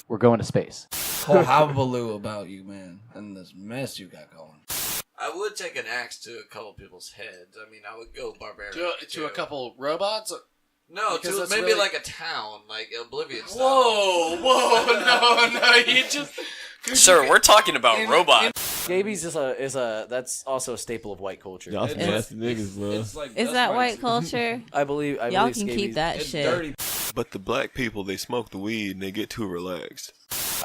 We're going to space. Whole hullabaloo about you, man, and this mess you got going. I would take an axe to a couple people's heads. I mean, I would go barbaric. To a couple robots? No, to maybe really... like a town, like Oblivion style. Whoa, no, you just... Sir, we're talking about robots. Scabies is a that's also a staple of white culture. Y'all some nasty niggas, bro. Like is that white culture? I believe Y'all can scabies, keep that shit. dirty. But the black people, they smoke the weed and they get too relaxed.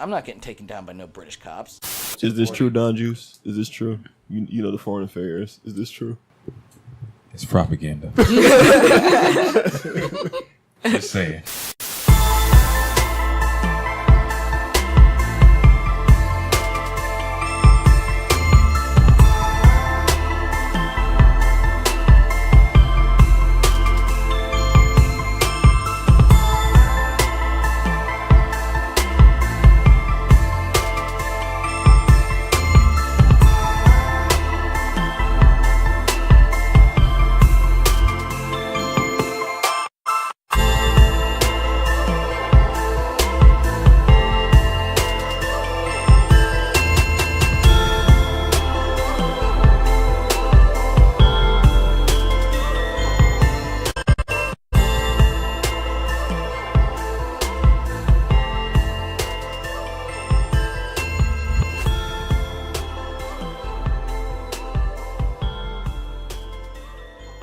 I'm not getting taken down by no British cops. Is this true, Don Juice? Is this true? You know the foreign affairs. Is this true? It's propaganda. Just saying.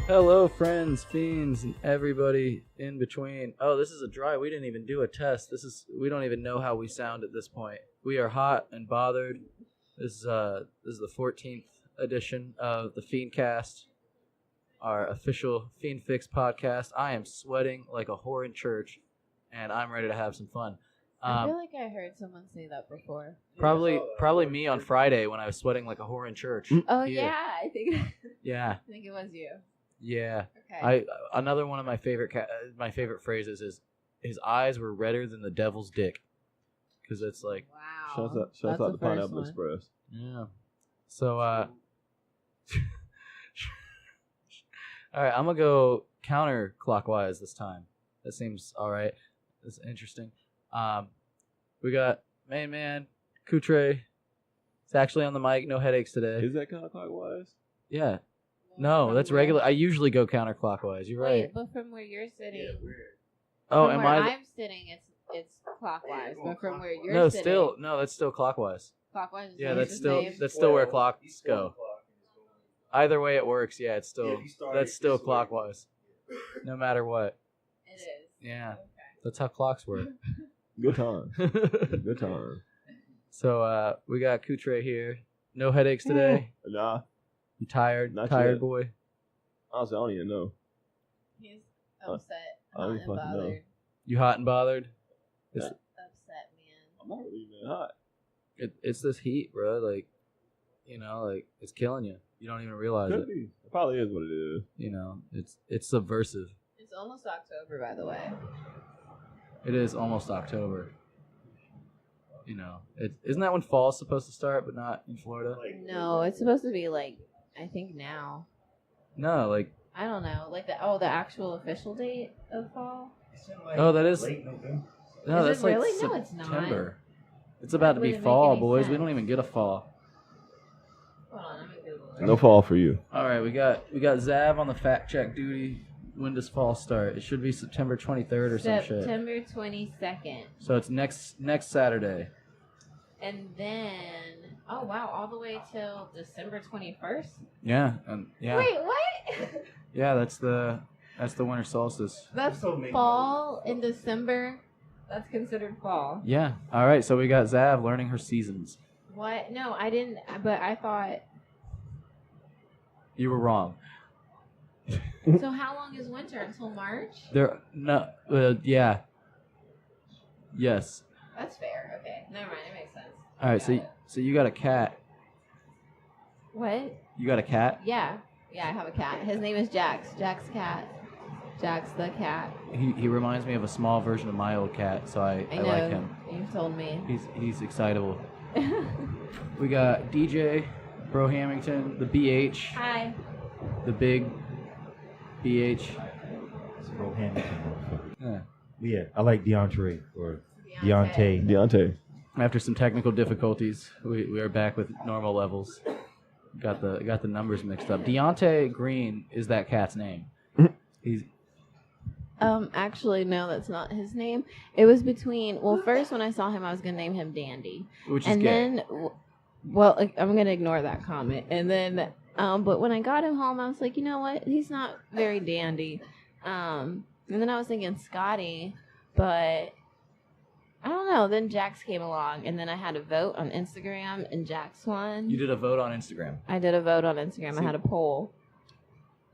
Hello, friends, fiends, and everybody in between. Oh, this is a dry. We didn't even do a test. We don't even know how we sound at this point. We are hot and bothered. This is the 14th edition of the FiendCast, our official Fiend Fix podcast. I am sweating like a whore in church, and I'm ready to have some fun. I feel like I heard someone say that before. Probably me on Friday when I was sweating like a whore in church. Oh yeah, I think. Yeah. I think it was you. Yeah. Okay. Another one of my favorite phrases is his eyes were redder than the devil's dick, because it's like wow. Shouts out to Pineapple Express. Yeah. So all right, I'm gonna go counterclockwise this time. That seems all right. That's interesting. We got main man Coutre. It's actually on the mic. No headaches today. Is that counterclockwise? Yeah. No, that's regular. I usually go counterclockwise. You're right. Wait, but from where you're sitting. Oh, from am where I? I'm sitting, it's clockwise. But from where you're sitting. That's still clockwise. Clockwise. Yeah, that's still where clocks go. Either way it works. Yeah, it's still that's still clockwise. No matter what. It is. Yeah, okay. That's how clocks work. Good time. Good time. So we got Coutre here. No headaches today. Nah. You tired? Not Tired yet. boy. Honestly, I don't even know. He's upset. I don't and even fucking know. bothered. You hot and bothered? Yeah. Upset, man. I'm not really even hot. It's this heat, bro. Like, like it's killing you. You don't even realize Could it. be. It probably is what it is. It's subversive. It's almost October, by the way. It is almost October. Isn't that when fall's supposed to start, but not in Florida? No, it's supposed to be like, I think now. No, like. I don't know, like the actual official date of fall. That is. No, Is that's it like really? No, it's not. September. It's about to be Wouldn't make fall, any boys. sense. We don't even get a fall. Hold on, let me Google it. No fall for you. All right, we got Zav on the fact check duty. When does fall start? It should be September 23rd or some shit. September 22nd. So it's next Saturday. And then, oh wow, all the way till December 21st? Yeah, yeah. Wait, what? Yeah, that's the winter solstice. That's fall in December? That's considered fall. Yeah. All right, so we got Zav learning her seasons. What? No, I didn't, but I thought... You were wrong. So how long is winter? Until March? Yeah. Yes. That's fair. Okay. Never mind. It makes sense. All right, so you got a cat. What? You got a cat? Yeah. Yeah, I have a cat. His name is Jax. Jax cat. Jax the cat. He reminds me of a small version of my old cat, so I know. like him. You've told me. He's excitable. We got DJ, Bro Hamilton, the BH. Hi. The big BH. It's Bro Hamilton. Yeah. Yeah, I like DeAndre. Or Deontay. After some technical difficulties, we are back with normal levels. Got the numbers mixed up. Deontay Green is that cat's name. He's Actually, no, that's not his name. It was between. Well, first when I saw him, I was gonna name him Dandy, which is and gay. then, well, I'm gonna ignore that comment. And then, but when I got him home, I was like, you know what? He's not very dandy. And then I was thinking Scotty, but I don't know. Then Jax came along, and then I had a vote on Instagram, and Jax won. You did a vote on Instagram. I did a vote on Instagram. See, I had a poll.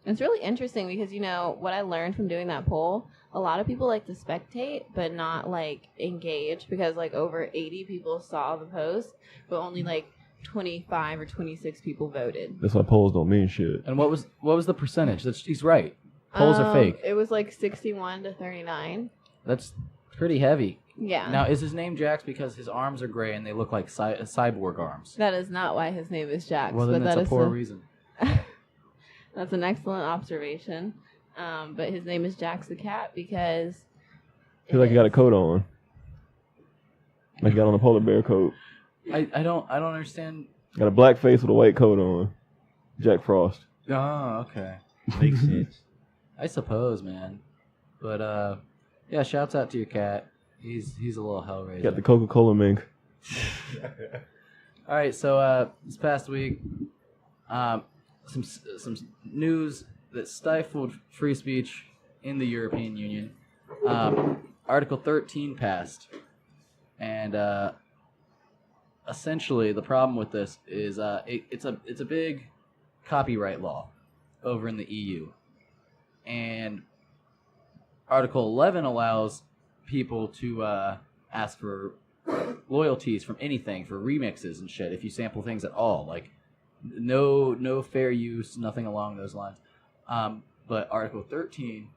It's really interesting because, you know, what I learned from doing that poll, a lot of people like to spectate, but not, like, engage because, like, over 80 people saw the post, but only, like, 25 or 26 people voted. That's why polls don't mean shit. And what was the percentage? He's right. Polls are fake. It was, like, 61 to 39. That's pretty heavy. Yeah. Now, is his name Jax because his arms are gray and they look like cyborg arms? That is not why his name is Jax. Well, then but that's a poor reason. That's an excellent observation. But his name is Jax the cat because... I feel like he got a coat on. Like he got on a polar bear coat. I don't understand. Got a black face with a white coat on. Jack Frost. Oh, okay. Makes sense. I suppose, man. But yeah, shouts out to your cat. He's a little hellraiser. Got the Coca-Cola mink. All right, so this past week, some news that stifled free speech in the European Union. Article 13 passed, and essentially the problem with this is it's a big copyright law over in the EU, and Article 11 allows people to ask for royalties from anything, for remixes and shit, if you sample things at all, like no fair use, nothing along those lines. But Article 13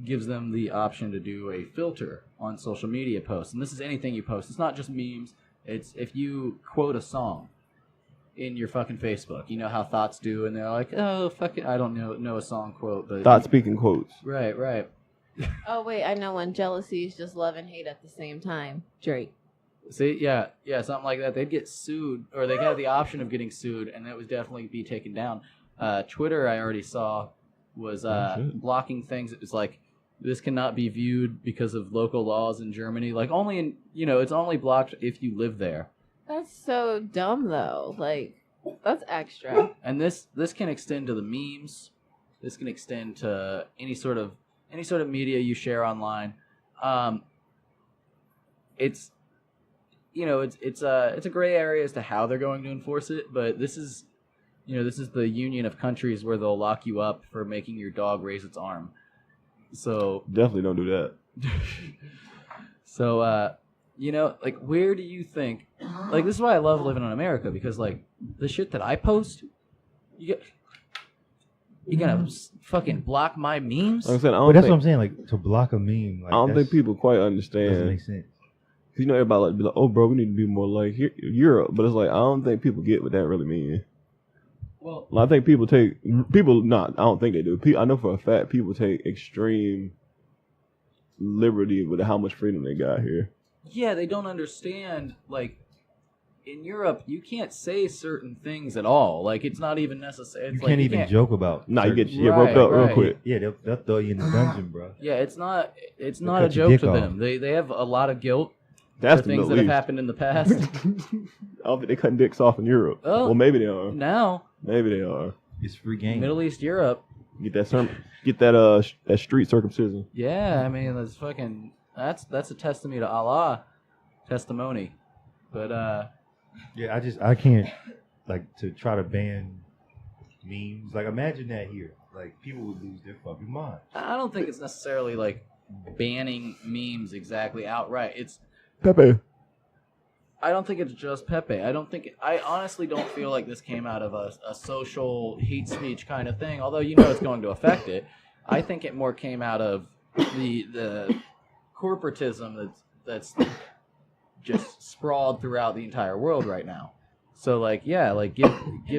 gives them the option to do a filter on social media posts, and this is anything you post. It's not just memes. It's if you quote a song in your fucking Facebook. You know how thoughts do, and they're like, oh, fuck it, I don't know a song quote. But Thought speaking quotes. Right. Oh, wait, I know one. Jealousy is just love and hate at the same time. Drake. See, yeah, something like that. They'd get sued, or they have the option of getting sued, and that would definitely be taken down. Twitter, I already saw, was blocking things. It was like, this cannot be viewed because of local laws in Germany. Like, only in, it's only blocked if you live there. That's so dumb, though. Like, that's extra. And this can extend to the memes. This can extend to any sort of media you share online. It's a gray area as to how they're going to enforce it, but this is the union of countries where they'll lock you up for making your dog raise its arm. So definitely don't do that. So like, where do you think, like, this is why I love living in America, because like the shit that I post, you gonna fucking block my memes? Like I said, But that's what I'm saying. Like, to block a meme, like, I don't think people quite understand. doesn't make sense. Cause everybody like be like, oh, bro, we need to be more like Europe, but it's like I don't think people get what that really means. Well, I think I don't think they do. I know for a fact people take extreme liberty with how much freedom they got here. yeah, they don't understand, like, in Europe, you can't say certain things at all. Like, it's not even necessary. You can't even joke about. Nah, you get Right, roped up real right. quick. Yeah, they'll throw you in the dungeon, bro. Yeah, it's not a cut your joke dick to off. them. They have a lot of guilt That's for the things that have happened in the past. I don't think they cutting dicks off in Europe. Oh. Well, maybe they are. Now, Maybe they are. It's free game. Middle East Europe, Get that that street circumcision. yeah, I mean, that's a testimony to Allah, testimony. But Yeah, I can't, like, to try to ban memes. Like, imagine that here. Like, people would lose their fucking mind. I don't think it's necessarily like banning memes exactly outright. It's Pepe. I don't think it's just Pepe. I honestly don't feel like this came out of a social hate speech kind of thing, although it's going to affect it. I think it more came out of the corporatism that's just sprawled throughout the entire world right now. So, like, yeah, like, give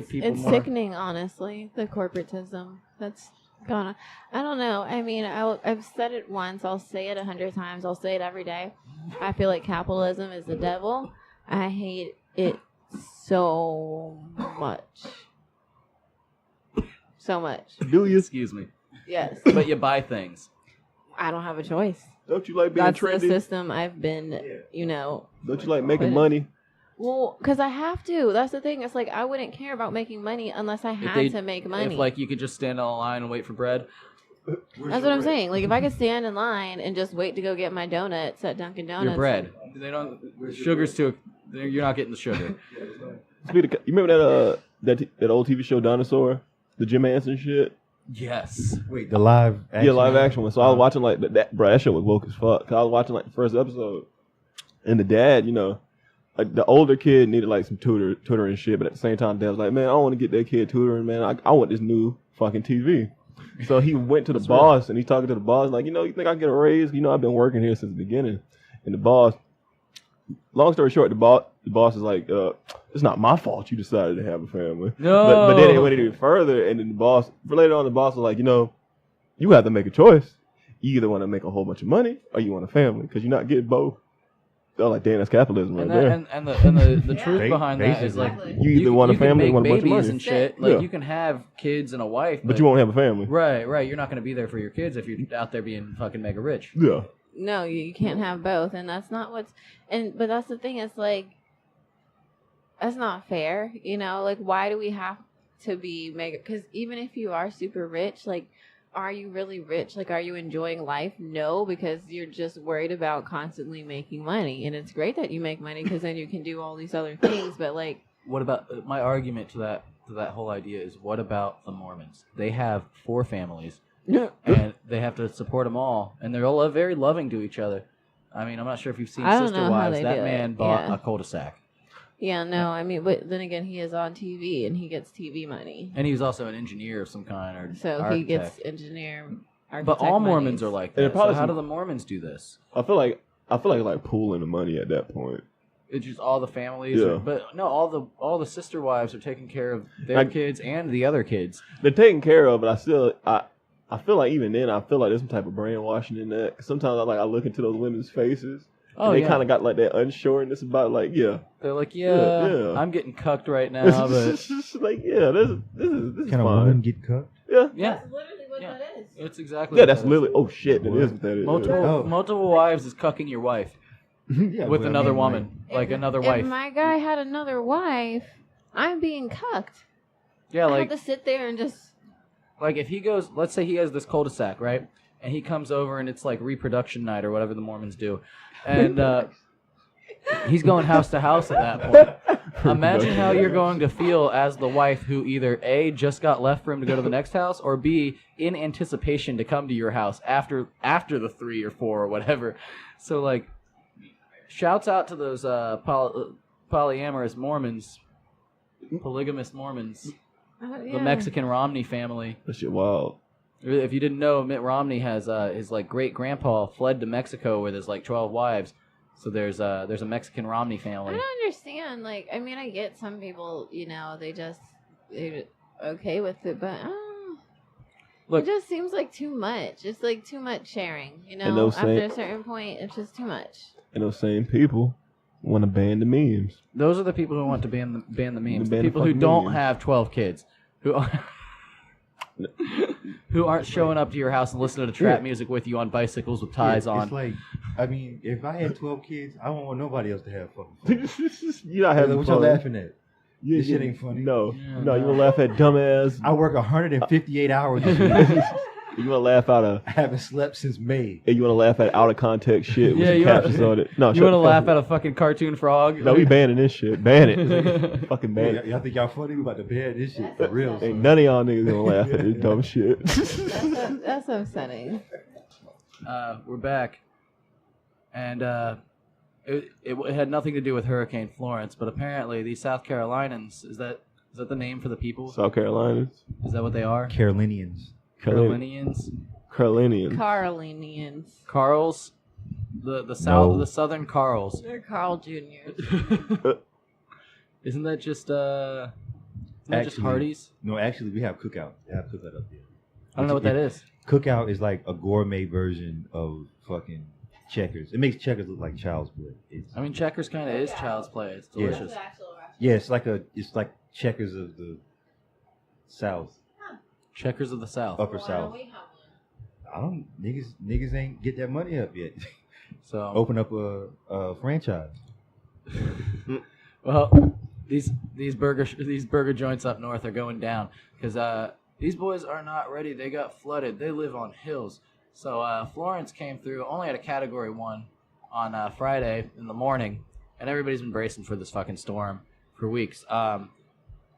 people It's more. sickening, honestly, the corporatism. That's going on? I don't know. I mean, I've said it once. I'll say it 100 times. I'll say it every day. I feel like capitalism is the devil. I hate it so much. So much. Do you? Excuse me. Yes. But you buy things. I don't have a choice. Don't you like being That's trendy? the system I've been, you know. Don't you like making money? Well, because I have to. That's the thing. It's like I wouldn't care about making money unless I had to make money. If like you could just stand on a line and wait for bread. That's what I'm saying. Like if I could stand in line and just wait to go get my donuts at Dunkin' Donuts. Your bread. They don't. Sugar's too. You're not getting the sugar. You remember that old TV show Dinosaur, the Jim Henson shit? Yes. Wait, the live action? Yeah, live action one. So I was watching like that. Bro, that shit was woke as fuck. 'Cause I was watching like the first episode, and the dad, you know, like the older kid needed like some tutoring shit, but at the same time, dad was like, man, I don't want to get that kid tutoring, man. I want this new fucking TV. So he went to the boss and he's talking to the boss like, you know, you think I can get a raise? You know, I've been working here since the beginning. And the boss, long story short, the boss is like, it's not my fault you decided to have a family. No. But then it went even further, and then later on, the boss was like, you know, you have to make a choice. You either want to make a whole bunch of money or you want a family because you're not getting both. They're like, damn, that's capitalism right there. And the truth behind that is like you either want a family or want a bunch of money. And shit. Like you can have kids and a wife, but you won't have a family. Right. You're not going to be there for your kids if you're out there being fucking mega rich. Yeah. No, you can't have both, and that's not but that's the thing. It's like that's not fair, you know. Like, why do we have to be mega? Because even if you are super rich, like, are you really rich? Like, are you enjoying life? No, because you're just worried about constantly making money, and it's great that you make money because then you can do all these other things. But like, what about my argument to that whole idea is what about the Mormons? They have 4 families. And they have to support them all, and they're all very loving to each other. I mean, I'm not sure if you've seen Sister Wives. That man bought a cul-de-sac. Yeah, no, I mean, but then again, he is on TV, and he gets TV money. And he's also an engineer of some kind, or so architect. He gets engineer. But all Mormons are like that. So how do the Mormons do this? I feel like pooling the money at that point. It's just all the families, but no, all the sister wives are taking care of their kids and the other kids. They're taken care of, but I feel like even then, I feel like there's some type of brainwashing in that. Sometimes I look into those women's faces. And they kind of got like that unsureness about like, yeah. They're like, yeah. I'm getting cucked right now, but it's just like, yeah, this is Can a woman get cucked? Yeah. That's literally what that is. It's exactly. Yeah, that's literally. Oh shit, that is what that is. Multiple wives is cucking your wife with another woman, like another wife. If my guy had another wife, I'm being cucked. Yeah, I have to sit there and just. Like if he goes, let's say he has this cul-de-sac, right? And he comes over and it's like reproduction night or whatever the Mormons do. And he's going house to house at that point. Imagine how you're going to feel as the wife who either A, just got left for him to go to the next house, or B, in anticipation to come to your house after the 3 or 4 or whatever. So like, shouts out to those polyamorous Mormons, polygamous Mormons. The Mexican Romney family. That shit wild. If you didn't know, Mitt Romney has his like great grandpa fled to Mexico with his like 12 wives. So there's a Mexican Romney family. I don't understand. Like, I mean, I get some people, you know, they're okay with it, but look, it just seems like too much. It's like too much sharing, you know. After a certain point, it's just too much. And those same people want to ban the memes. Those are the people who want to ban the memes. The people who don't have 12 kids, who aren't showing up to your house and listening to trap music with you on bicycles with ties on. It's like, I mean, if I had 12 kids, I don't want nobody else to have fun. You're not having what fun. y'all laughing at? This shit ain't funny. No, you want to laugh at dumbass. I work 158 hours a week. You want to laugh out of... I haven't slept since May. And you want to laugh at out of context shit with some captions on it. No, you want to laugh at a fucking cartoon frog? No, we banning this shit. Ban it. Fucking ban it. Y'all think y'all funny? We about to ban this shit for real. Ain't none of y'all niggas gonna laugh at this dumb shit. That's upsetting. We're back. And it had nothing to do with Hurricane Florence, but apparently these South Carolinians, is that the name for the people? South Carolinians? Is that what they are? Carolinians. Carolinians. Carls. The Southern Carls. They're Carl Jr. Isn't that just just Hardee's? No, actually we have cookout. They have cookout up there. I don't know what that is. Cookout is like a gourmet version of fucking checkers. It makes checkers look like child's play. I mean, checkers kind of is child's play. It's delicious. Yeah, it's like checkers of the South. Checkers of the South. Upper South. I don't niggas ain't get that money up yet. So open up a franchise. Well, these burger joints up north are going down because these boys are not ready. They got flooded. They live on hills. So Florence came through, only at a Category 1 on Friday in the morning, and everybody's been bracing for this fucking storm for weeks.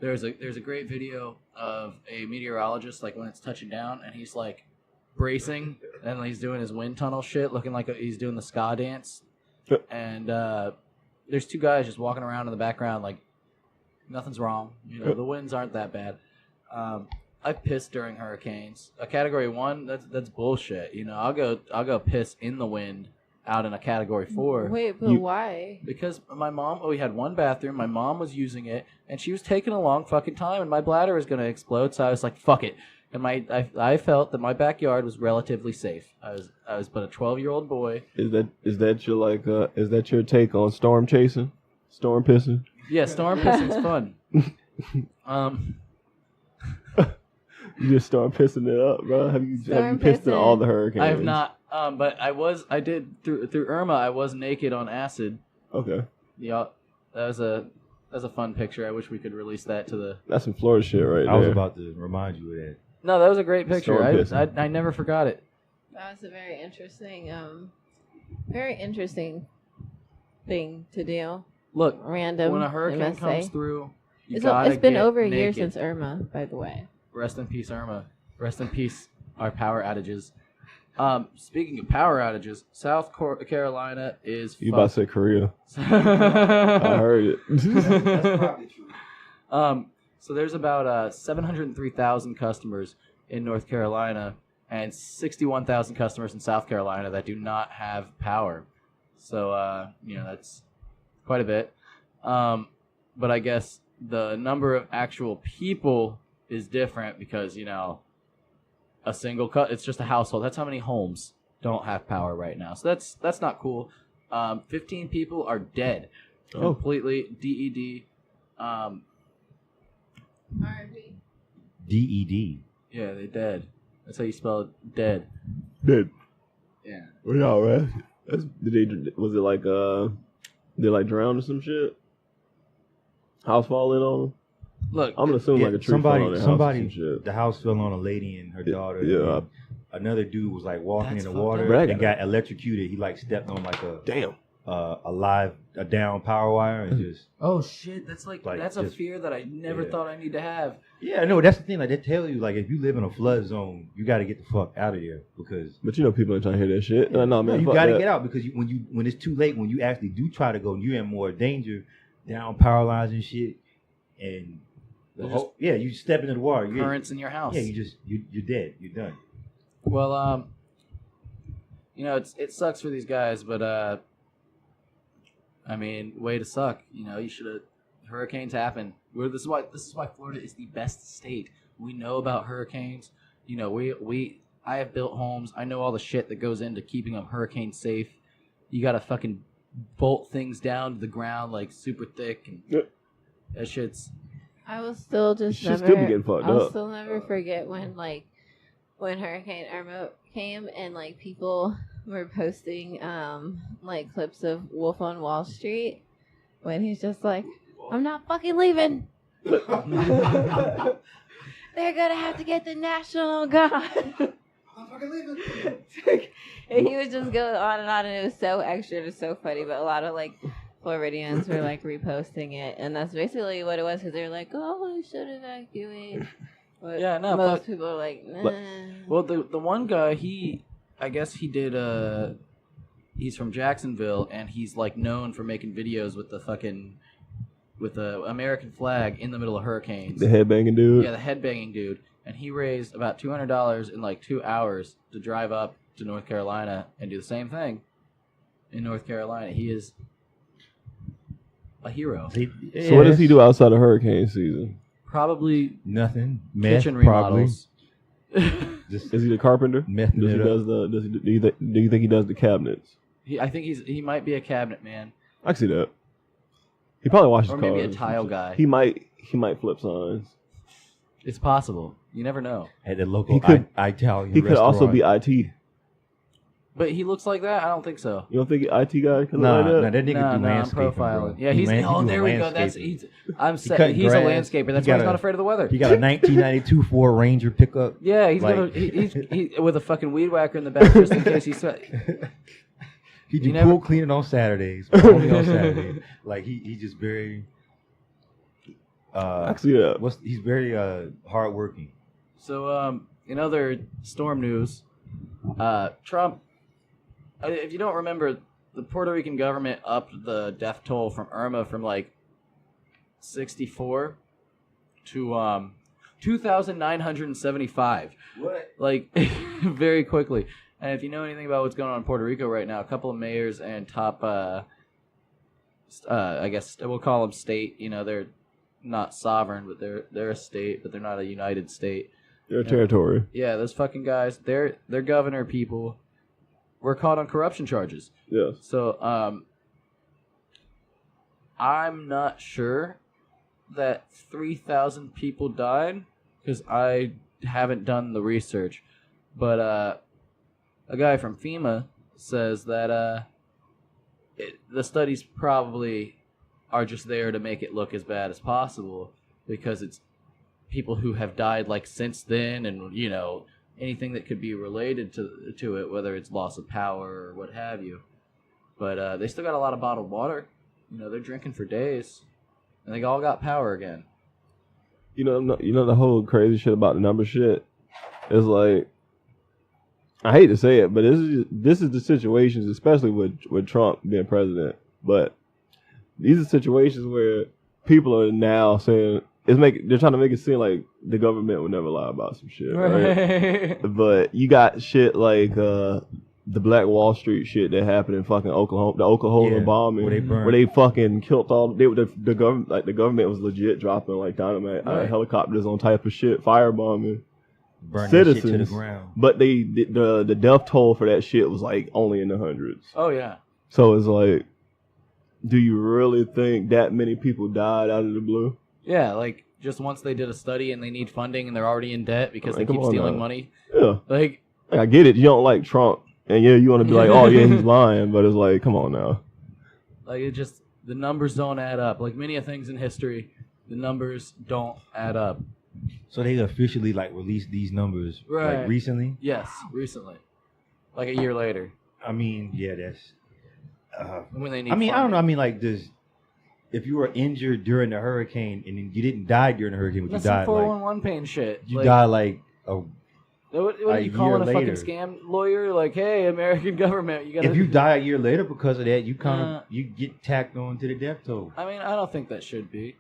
There's a great video of a meteorologist like when it's touching down, and he's like bracing, and he's doing his wind tunnel shit, looking like he's doing the ska dance. And there's two guys just walking around in the background like nothing's wrong. You know, the winds aren't that bad. I've pissed during hurricanes. A Category 1, that's bullshit. You know, I'll go piss in the wind out in a Category 4. Wait, but why? Because my mom, we had one bathroom. My mom was using it, and she was taking a long fucking time, and my bladder was going to explode, so I was like, fuck it. And I felt that my backyard was relatively safe. I was but a 12-year-old boy. Is that your take on storm chasing? Storm pissing? Yeah, storm pissing's fun. You just start pissing it up, bro. Have you pissed in all the hurricanes? I have not. But I did through Irma. I was naked on acid. Okay. Yeah, that was a fun picture. I wish we could release that to the. That's some Florida shit right there. I was about to remind you of that. No, that was a great picture. I never forgot it. That was a very interesting thing to do. Look, random. When a hurricane MSA. comes through, it's been over a year since Irma, by the way. Rest in peace, Irma. Rest in peace, our power outages. Speaking of power outages, South Carolina is. You about to say Korea? I heard it. That's probably true. So there's about 703,000 customers in North Carolina and 61,000 customers in South Carolina that do not have power. So that's quite a bit. But I guess the number of actual people is different because a single it's just a household. That's how many homes don't have power right now. So that's not cool. 15 people are dead, completely DED. DED. Yeah, they dead. That's how you spell it, dead. Dead. Yeah. Well, yeah, right. Was it like they drown or some shit? House fall in on them? Look, I'm gonna assume like a tree fell on their house or some shit. The house fell on a lady and her daughter. Yeah. Another dude was like walking in the water up. and got electrocuted. He like stepped on like a down power wire and just. Oh shit! That's that's a fear that I never thought I need to have. Yeah, no, that's the thing. Like they tell you, like if you live in a flood zone, you got to get the fuck out of there because. But people ain't trying to hear that shit. Yeah. No, man, you got to get out because when it's too late, when you actually do try to go, you're in more danger, down power lines and shit, and you step into the water. Currents in your house. Yeah, you're dead. You're done. Well, it sucks for these guys, but I mean, way to suck. You should have. Hurricanes happen. This is why Florida is the best state. We know about hurricanes. I have built homes. I know all the shit that goes into keeping them hurricane safe. You gotta fucking bolt things down to the ground like super thick, and that shit's. I will still just never. Still be getting fucked up. I'll still never forget when Hurricane Irma came and like people were posting like clips of Wolf on Wall Street when he's just like, I'm not fucking leaving. They're gonna have to get the National Guard. I'm not fucking leaving. And he was just going on, and it was so extra, it was so funny. But a lot of like Floridians were like reposting it, and that's basically what it was because they were like, "Oh, we should evacuate." But most people are like, "Nah." Well, the one guy, I guess he did. He's from Jacksonville, and he's like known for making videos with the American flag in the middle of hurricanes. The headbanging dude? Yeah, the headbanging dude. And he raised about $200 in like 2 hours to drive up to North Carolina and do the same thing in North Carolina. He is a hero. So what does he do outside of hurricane season? Probably nothing. Kitchen remodels. Just Is he the carpenter? messing Does he it does up. the? Does he? Do you think he does the cabinets? I think he might be a cabinet man. I can see that. He probably washes Or cars. maybe a tile guy. He might flip signs. It's possible. You never know. At the local He could- Italian He could also restaurant. be IT. But he looks like that? I don't think so. You don't think an IT guy can Nah, look like that that? nigga do I'm landscaping, profiling. bro. Yeah, He he's. lan- Oh, he do there we go. That's landscaping. I'm He set. cut He's grass. a landscaper. That's He why got he's not a- afraid of the weather. He got a 1992 Ford Ranger pickup. Yeah, he's Like- got he with a fucking weed whacker in the back just in case he's. He do You never- pool cleaning on Saturdays, but only on Saturday. Like he just very. I can see that. He's very hardworking. So, in other storm news, Trump. If you don't remember, the Puerto Rican government upped the death toll from Irma from like 64 to 2,975. What? Like very quickly. And if you know anything about what's going on in Puerto Rico right now, a couple of mayors and top, I guess we'll call them state. You know, they're not sovereign, but they're a state, but they're not a united state. Their territory. Yeah, those fucking guys, they're governor people were caught on corruption charges. Yes. So, I'm not sure that 3,000 people died because I haven't done the research. But a guy from FEMA says that the studies probably are just there to make it look as bad as possible because it's people who have died like since then, and you know anything that could be related to it, whether it's loss of power or what have you. But they still got a lot of bottled water. You know, they're drinking for days, and they all got power again. You know the whole crazy shit about the number shit is like, I hate to say it, but this is the situations, especially with Trump being president. But these are situations where people are now saying they're trying to make it seem like the government would never lie about some shit, right? But you got shit like the Black Wall Street shit that happened in fucking Oklahoma, the Oklahoma bombing, where they fucking killed all the government. Like the government was legit dropping like dynamite out of helicopters on type of shit, firebombing Burn citizens that shit to the ground. But the death toll for that shit was like only in the hundreds. Oh yeah. So it's like, do you really think that many people died out of the blue? Yeah, like just once they did a study and they need funding and they're already in debt because they come keep on stealing now. money. Yeah, Like I get it. You don't like Trump, and yeah, you want to be like, oh yeah, he's lying, but it's like, come on now. it just the numbers don't add up. Like many things in history, the numbers don't add up. So they officially like released these numbers Right. like recently. Yes, recently, like a year later, I mean, yeah, that's. when they need. I mean, I don't funding. know. I mean, like, if you were injured during the hurricane and then you didn't die during the hurricane, but That's you some died like 411 pain shit. you Like, died like What are a you calling year a fucking later. scam lawyer? Like, hey, American government, you gotta. if you die a year later because of that, you kind of you get tacked on to the death toll. I mean, I don't think that should be.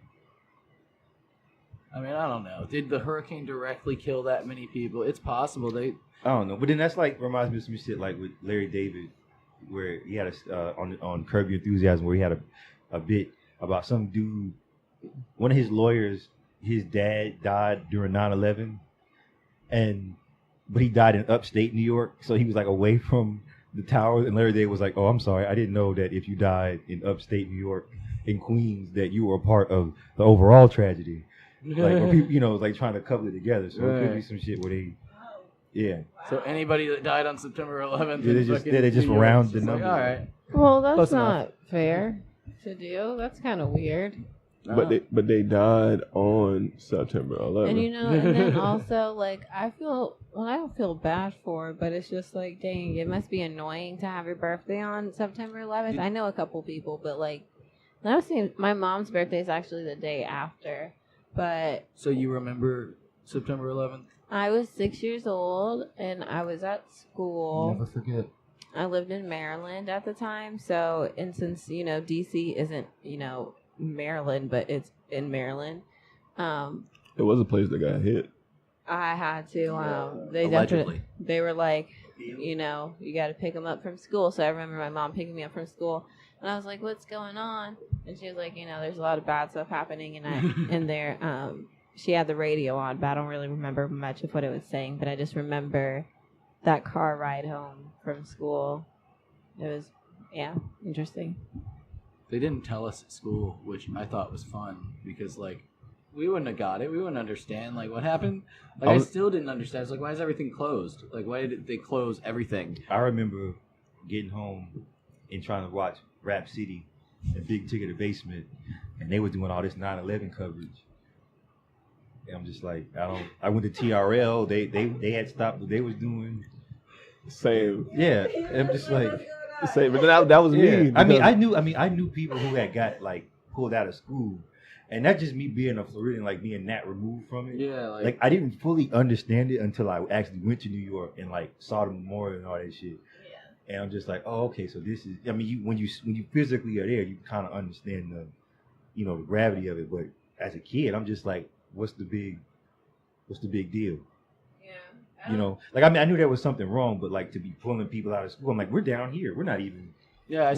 I mean, I don't know. Did the hurricane directly kill that many people? It's possible. I don't know, but then that's like reminds me of some shit like with Larry David, where he had on Curb Your Enthusiasm, where he had a bit about some dude, one of his lawyers, his dad died during 9/11, but he died in upstate New York, so he was like away from the towers. And Larry David was like, "Oh, I'm sorry, I didn't know that if you died in upstate New York, in Queens, that you were a part of the overall tragedy." Like, or people, like trying to couple it together. So it could be some shit where they, yeah. So anybody that died on September 11th, Yeah, they just round the numbers. All right. Well, that's Close not enough. fair to do. That's kind of weird. But they died on September 11th. And and then also like I don't feel bad for it, but it's just like, dang, it must be annoying to have your birthday on September 11th. I know a couple people, but like, my mom's birthday is actually the day after. But So you remember September 11th? I was 6 years old and I was at school. Never forget. I lived in Maryland at the time, so and since DC isn't Maryland, but it's in Maryland. It was a place that got hit. I had to. They Allegedly. they were like, you got to pick them up from school. So I remember my mom picking me up from school, and I was like, "What's going on?" And she was like, "There's a lot of bad stuff happening," and there. she had the radio on, but I don't really remember much of what it was saying. But I just remember that car ride home from school. It was, interesting. They didn't tell us at school, which I thought was fun because, like, we wouldn't have got it. We wouldn't understand, like, what happened. Like, I still didn't understand. It's like, why is everything closed? Like, why did they close everything? I remember getting home and trying to watch Rap City and Big Ticket the Basement, and they were doing all this 9/11 coverage. And I'm just like, I went to TRL. They had stopped what they was doing. Same. Yeah, and I'm just like. Same, but that was me. I knew people who had got like pulled out of school, and that's just me being a Floridian, like being that removed from it. Yeah, like I didn't fully understand it until I actually went to New York and like saw the memorial and all that shit. Yeah. And I'm just like, oh, okay, so this is. I mean, when you physically are there, you kind of understand the gravity of it. But as a kid, I'm just like, what's the big deal? Like, I mean, I knew there was something wrong, but like to be pulling people out of school, I'm like, we're down here. We're not even. Yeah, I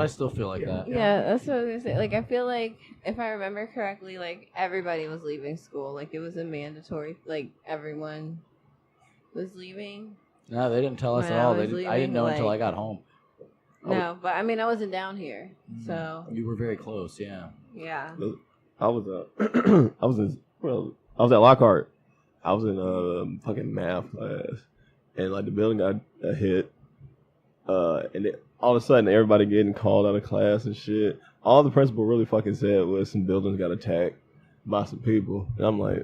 still feel like that. Yeah, that's what I was gonna say. Like, I feel like if I remember correctly, like everybody was leaving school. Like, it was a mandatory. Like, everyone was leaving. No, they didn't tell us at all. I didn't know until I got home. No, but I mean, I wasn't down here, so you were very close. Yeah. Yeah. I was I was at Lockhart. I was in fucking math class, and like the building got hit, and then all of a sudden everybody getting called out of class and shit. All the principal really fucking said was some buildings got attacked by some people, and I'm like,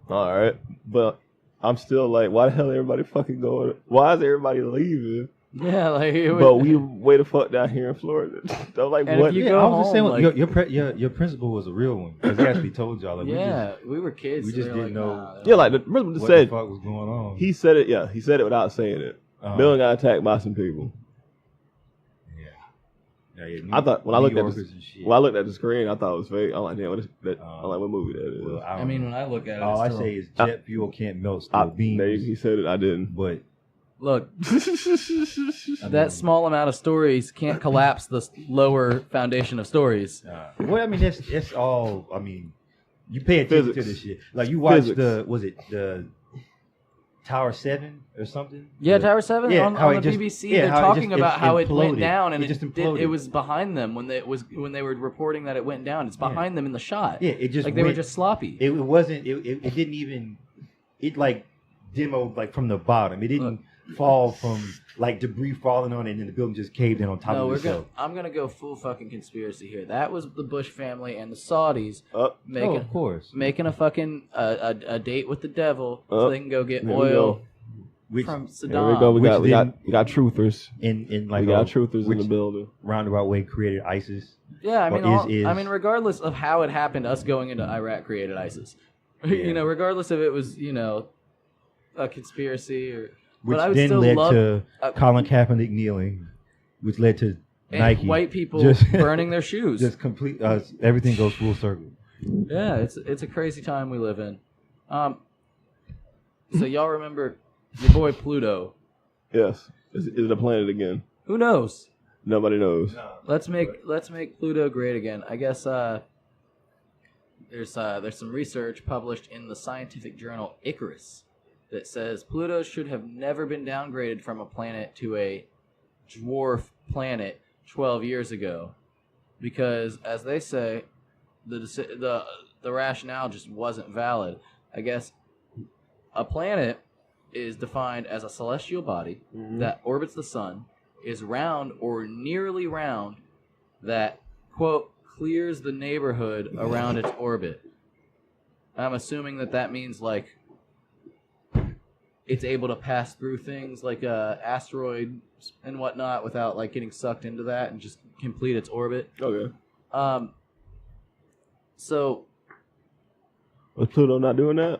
all right, but I'm still like, why the hell everybody fucking going? Why is everybody leaving? Yeah, like, but we way the fuck down here in Florida. I was like, and what? I was just saying, like, your principal was a real one because he actually told y'all. Like, we were kids. We just didn't know. Yeah, like the principal just said, what the fuck was going on. He said it. Yeah, he said it without saying it. Building got attacked by some people. Yeah, I thought when I looked at the screen, I thought it was fake. I'm like, damn, what is that? I'm like, what movie that is? Well, I mean, when I look at it, all I say is jet fuel can't melt steel beams. He said it. I didn't, but. Look, that small amount of stories can't collapse the lower foundation of stories. Well, I mean, that's all. I mean, you pay attention to this shit. Like, you watched the Tower 7 or something? Yeah, Tower 7 on the BBC. They're talking about how it went down, and it was behind them when they were reporting that it went down. It's behind them in the shot. Yeah, it just like they were just sloppy. It wasn't. It didn't even. It like demoed like from the bottom. It didn't. Fall from like debris falling on it, and then the building just caved in on top of itself. I'm gonna go full fucking conspiracy here. That was the Bush family and the Saudis making a fucking a date with the devil so they can go get oil from Saddam. There we go. We got truthers. In like we got truthers in the building. Roundabout way created ISIS. Yeah, I mean, regardless of how it happened, us going into Iraq created ISIS. Yeah. Regardless if it was a conspiracy or. Which then led to Colin Kaepernick kneeling, which led to Nike. White people burning their shoes. Just complete. Everything goes full circle. Yeah, it's a crazy time we live in. So y'all remember your boy Pluto? Yes. Is it a planet again? Who knows? Nobody knows. No. Let's make Pluto great again. I guess there's some research published in the scientific journal Icarus that says Pluto should have never been downgraded from a planet to a dwarf planet 12 years ago, because, as they say, the rationale just wasn't valid. I guess a planet is defined as a celestial body that orbits the sun, is round or nearly round, that, quote, clears the neighborhood around its orbit. I'm assuming that means, like, it's able to pass through things like asteroids and whatnot without like getting sucked into that and just complete its orbit. Okay. So was Pluto not doing that?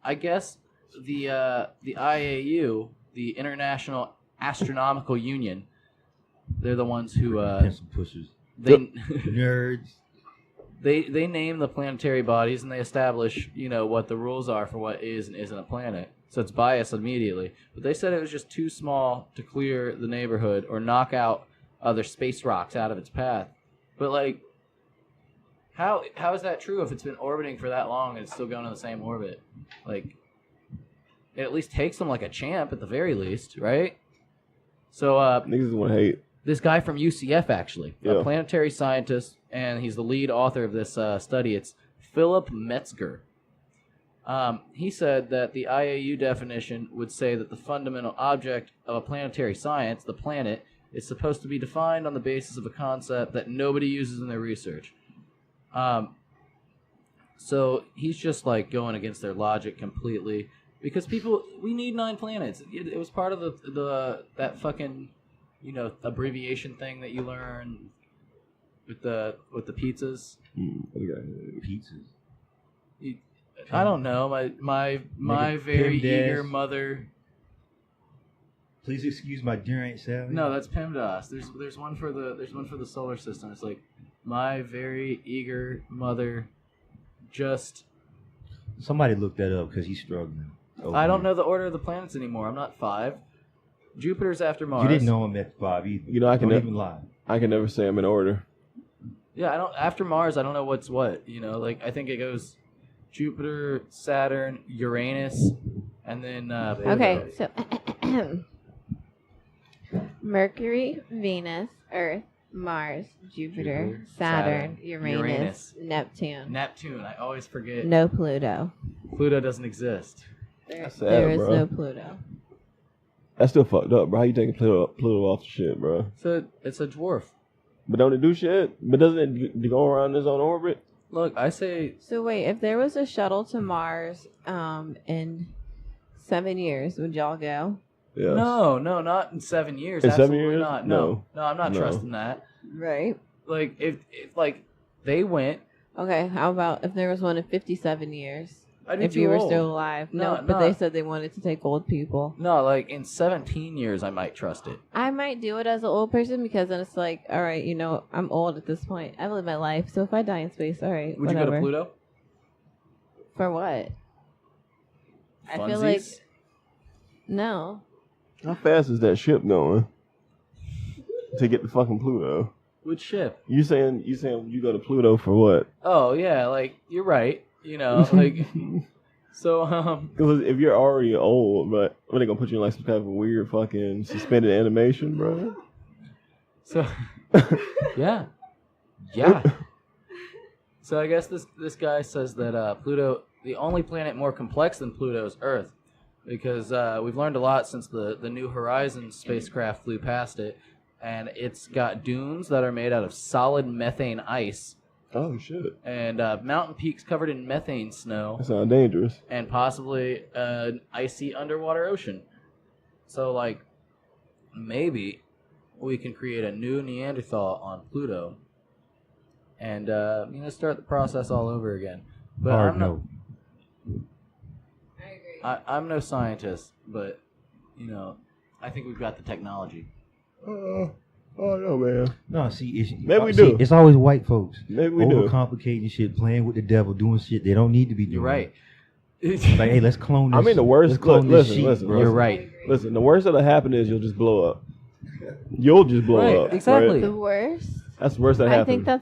I guess the IAU, the International Astronomical Union, they're the ones who pencil pushers. Nerds. They name the planetary bodies and they establish what the rules are for what is and isn't a planet. So it's biased immediately. But they said it was just too small to clear the neighborhood or knock out other space rocks out of its path. But, like, How is that true if it's been orbiting for that long and it's still going in the same orbit? Like, it at least takes them like a champ at the very least, right? So, niggas want to hate. This guy from UCF, actually, Yeah. a planetary scientist, and he's the lead author of this study. It's Philip Metzger. He said that the IAU definition would say that the fundamental object of a planetary science, the planet, is supposed to be defined on the basis of a concept that nobody uses in their research. So he's just like going against their logic completely because we need 9 planets. It was part of that fucking, abbreviation thing that you learn with the pizzas. Pizzas. I don't know. My very eager mother. Please excuse my degenerate salad. No, that's PEMDAS. There's one for the solar system. It's like my very eager mother. Just somebody look that up because he's struggling. I don't know the order of the planets anymore. I'm not 5. Jupiter's after Mars. You didn't know him at 5 either. I can don't even lie. I can never say I'm in order. Yeah, I don't. After Mars, I don't know what's what. I think it goes Jupiter, Saturn, Uranus, and then. Okay, so Mercury, Venus, Earth, Mars, Jupiter, Saturn, Uranus, Neptune. Neptune. I always forget. No Pluto. Pluto doesn't exist. There is no Pluto. That's still fucked up, bro. How you taking Pluto off the shit, bro? So it's a dwarf. But don't it do shit? But doesn't it go around its own orbit? Look, I say. So wait, if there was a shuttle to Mars, in 7 years, would y'all go? Yes. No, not in 7 years. In 7 Absolutely years? not. No, I'm not trusting that. Right. Like if they went. Okay, how about if there was one in 57 years? I'd be if too you were old. still alive. No, but they said they wanted to take old people. No, like in 17 years, I might trust it. I might do it as an old person because then it's like, all right, I'm old at this point. I've lived my life, so if I die in space, all right, Would whatever. you go to Pluto? For what? I feel Funsies? like no. How fast is that ship going to get to fucking Pluto? Which ship? You saying you go to Pluto for what? Oh yeah, like you're right. Like so. Because if you're already old, but what, they gonna put you in like some kind of weird fucking suspended animation, bro? So yeah. So I guess this guy says that Pluto, the only planet more complex than Pluto is Earth, because we've learned a lot since the New Horizons spacecraft flew past it, and it's got dunes that are made out of solid methane ice. Oh shit! And mountain peaks covered in methane snow. That sounds dangerous. And possibly an icy underwater ocean. So like, maybe we can create a new Neanderthal on Pluto, and start the process all over again. But Hard no. I agree. I'm no scientist, but I think we've got the technology. Oh no, man. No, see, maybe we do. It's always white folks. Maybe we do. Overcomplicating shit, playing with the devil, doing shit they don't need to be doing. You're right. Like, hey, let's clone this. I mean, the worst. Let's clone this sheep, Listen. bro. You're right. Listen, the worst that'll happen is you'll just blow up. You'll just blow Right, up. exactly. Right? The worst. That's the worst that I happens. think that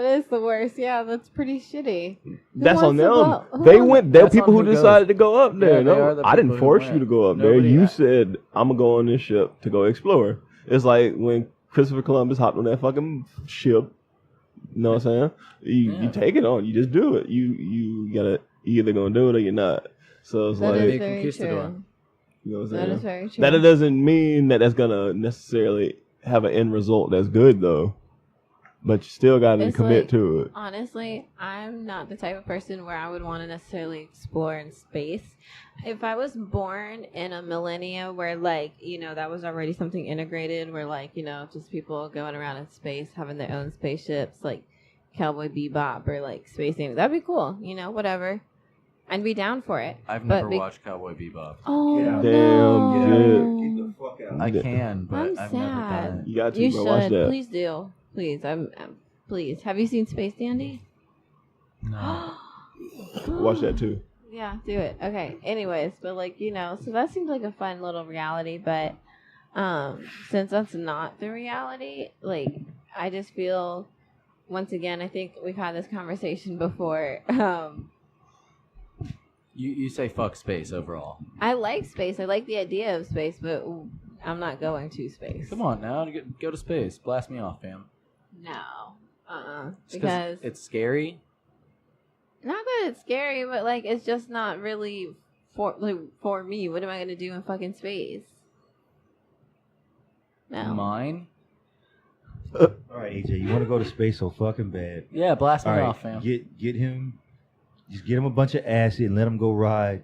is the worst. Yeah, that's pretty shitty. Who That's on wants to them. go- They who- went. There are That's people on who who decided to go up there. Yeah, they are No, the I didn't people who force went. you to go up Nobody- there. You said, "I'm gonna go on this ship to go explore." It's like when Christopher Columbus hopped on that fucking ship. You know what I'm saying? You take it on. You just do it. You gotta either gonna do it or you're not. So it's That like, is very conquistador. true. you know what I'm That saying? is very true. That doesn't mean that that's gonna necessarily have an end result that's good though. But you still gotta It's commit like- to it. Honestly, I'm not the type of person where I would want to necessarily explore in space. If I was born in a millennia where, that was already something integrated, where, just people going around in space, having their own spaceships, like Cowboy Bebop or, Space Navy, that'd be cool, whatever. I'd be down for it. I've But never watched Cowboy Bebop. Oh, Yeah. Damn, no. Get the fuck out. I can, but I'm I've sad. never done it. You got to, You bro. Watch should. that. Please do. Please. Please. Have you seen Space Dandy? No. Watch that too. Yeah, do it. Okay. Anyways, but so that seems like a fun little reality, but since that's not the reality, I just feel once again, I think we've had this conversation before. You say fuck space overall. I like space. I like the idea of space, but I'm not going to space. Come on now, go to space. Blast me off, fam. No. Because it's scary. Not that it's scary, but like it's just not really for me. What am I gonna do in fucking space? No. Mine? All right, AJ, you want to go to space so fucking bad? Yeah, blast me All right, off, fam. Get him. Just get him a bunch of acid and let him go ride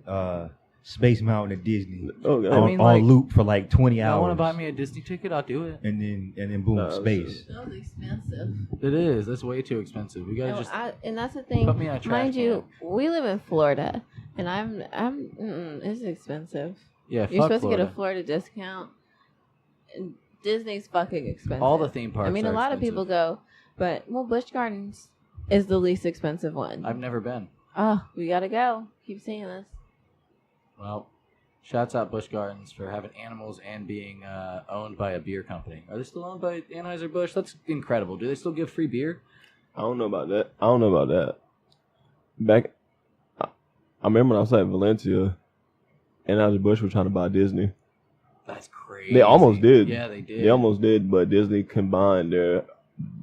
Space Mountain at Disney. Oh, on loop for like 20 hours. I want to buy me a Disney ticket. I'll do it. And then boom, space. That's expensive. It is. That's way too expensive. We gotta and that's the thing. put me on a trash Mind you, can. we live in Florida, and it's expensive. Yeah, You're supposed Florida. to get a Florida discount. And Disney's fucking expensive. All the theme parks. I mean, are a lot of people go, but Busch Gardens is the least expensive one. I've never been. Oh, we gotta go. Keep saying this. Well, shouts out Busch Gardens for having animals and being owned by a beer company. Are they still owned by Anheuser-Busch? That's incredible. Do they still give free beer? I don't know about that. Back, I remember when I was at Valencia, Anheuser-Busch was trying to buy Disney. That's crazy. They almost did. Yeah, they did. They almost did, but Disney combined their,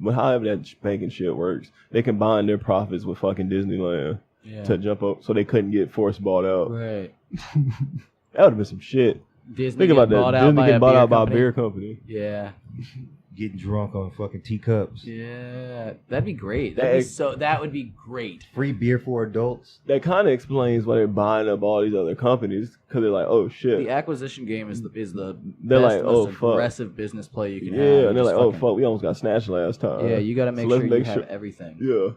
however that banking shit works, they combined their profits with fucking Disneyland to jump up, so they couldn't get forced bought out. Right. That would have been some shit. Disney Think about that. bought out Disney by get a bought beer out by a company? beer company. Yeah. Getting drunk on fucking teacups. Yeah, that'd be great. That That would be great. Free beer for adults. That kind of explains why they're buying up all these other companies, because they're like, oh shit. The acquisition game is the They're best, like, oh most fuck, aggressive business play you can have. yeah, and they're Just like, oh fucking- fuck, we almost got snatched last time. Yeah, you got to make let's sure you have everything. Yeah,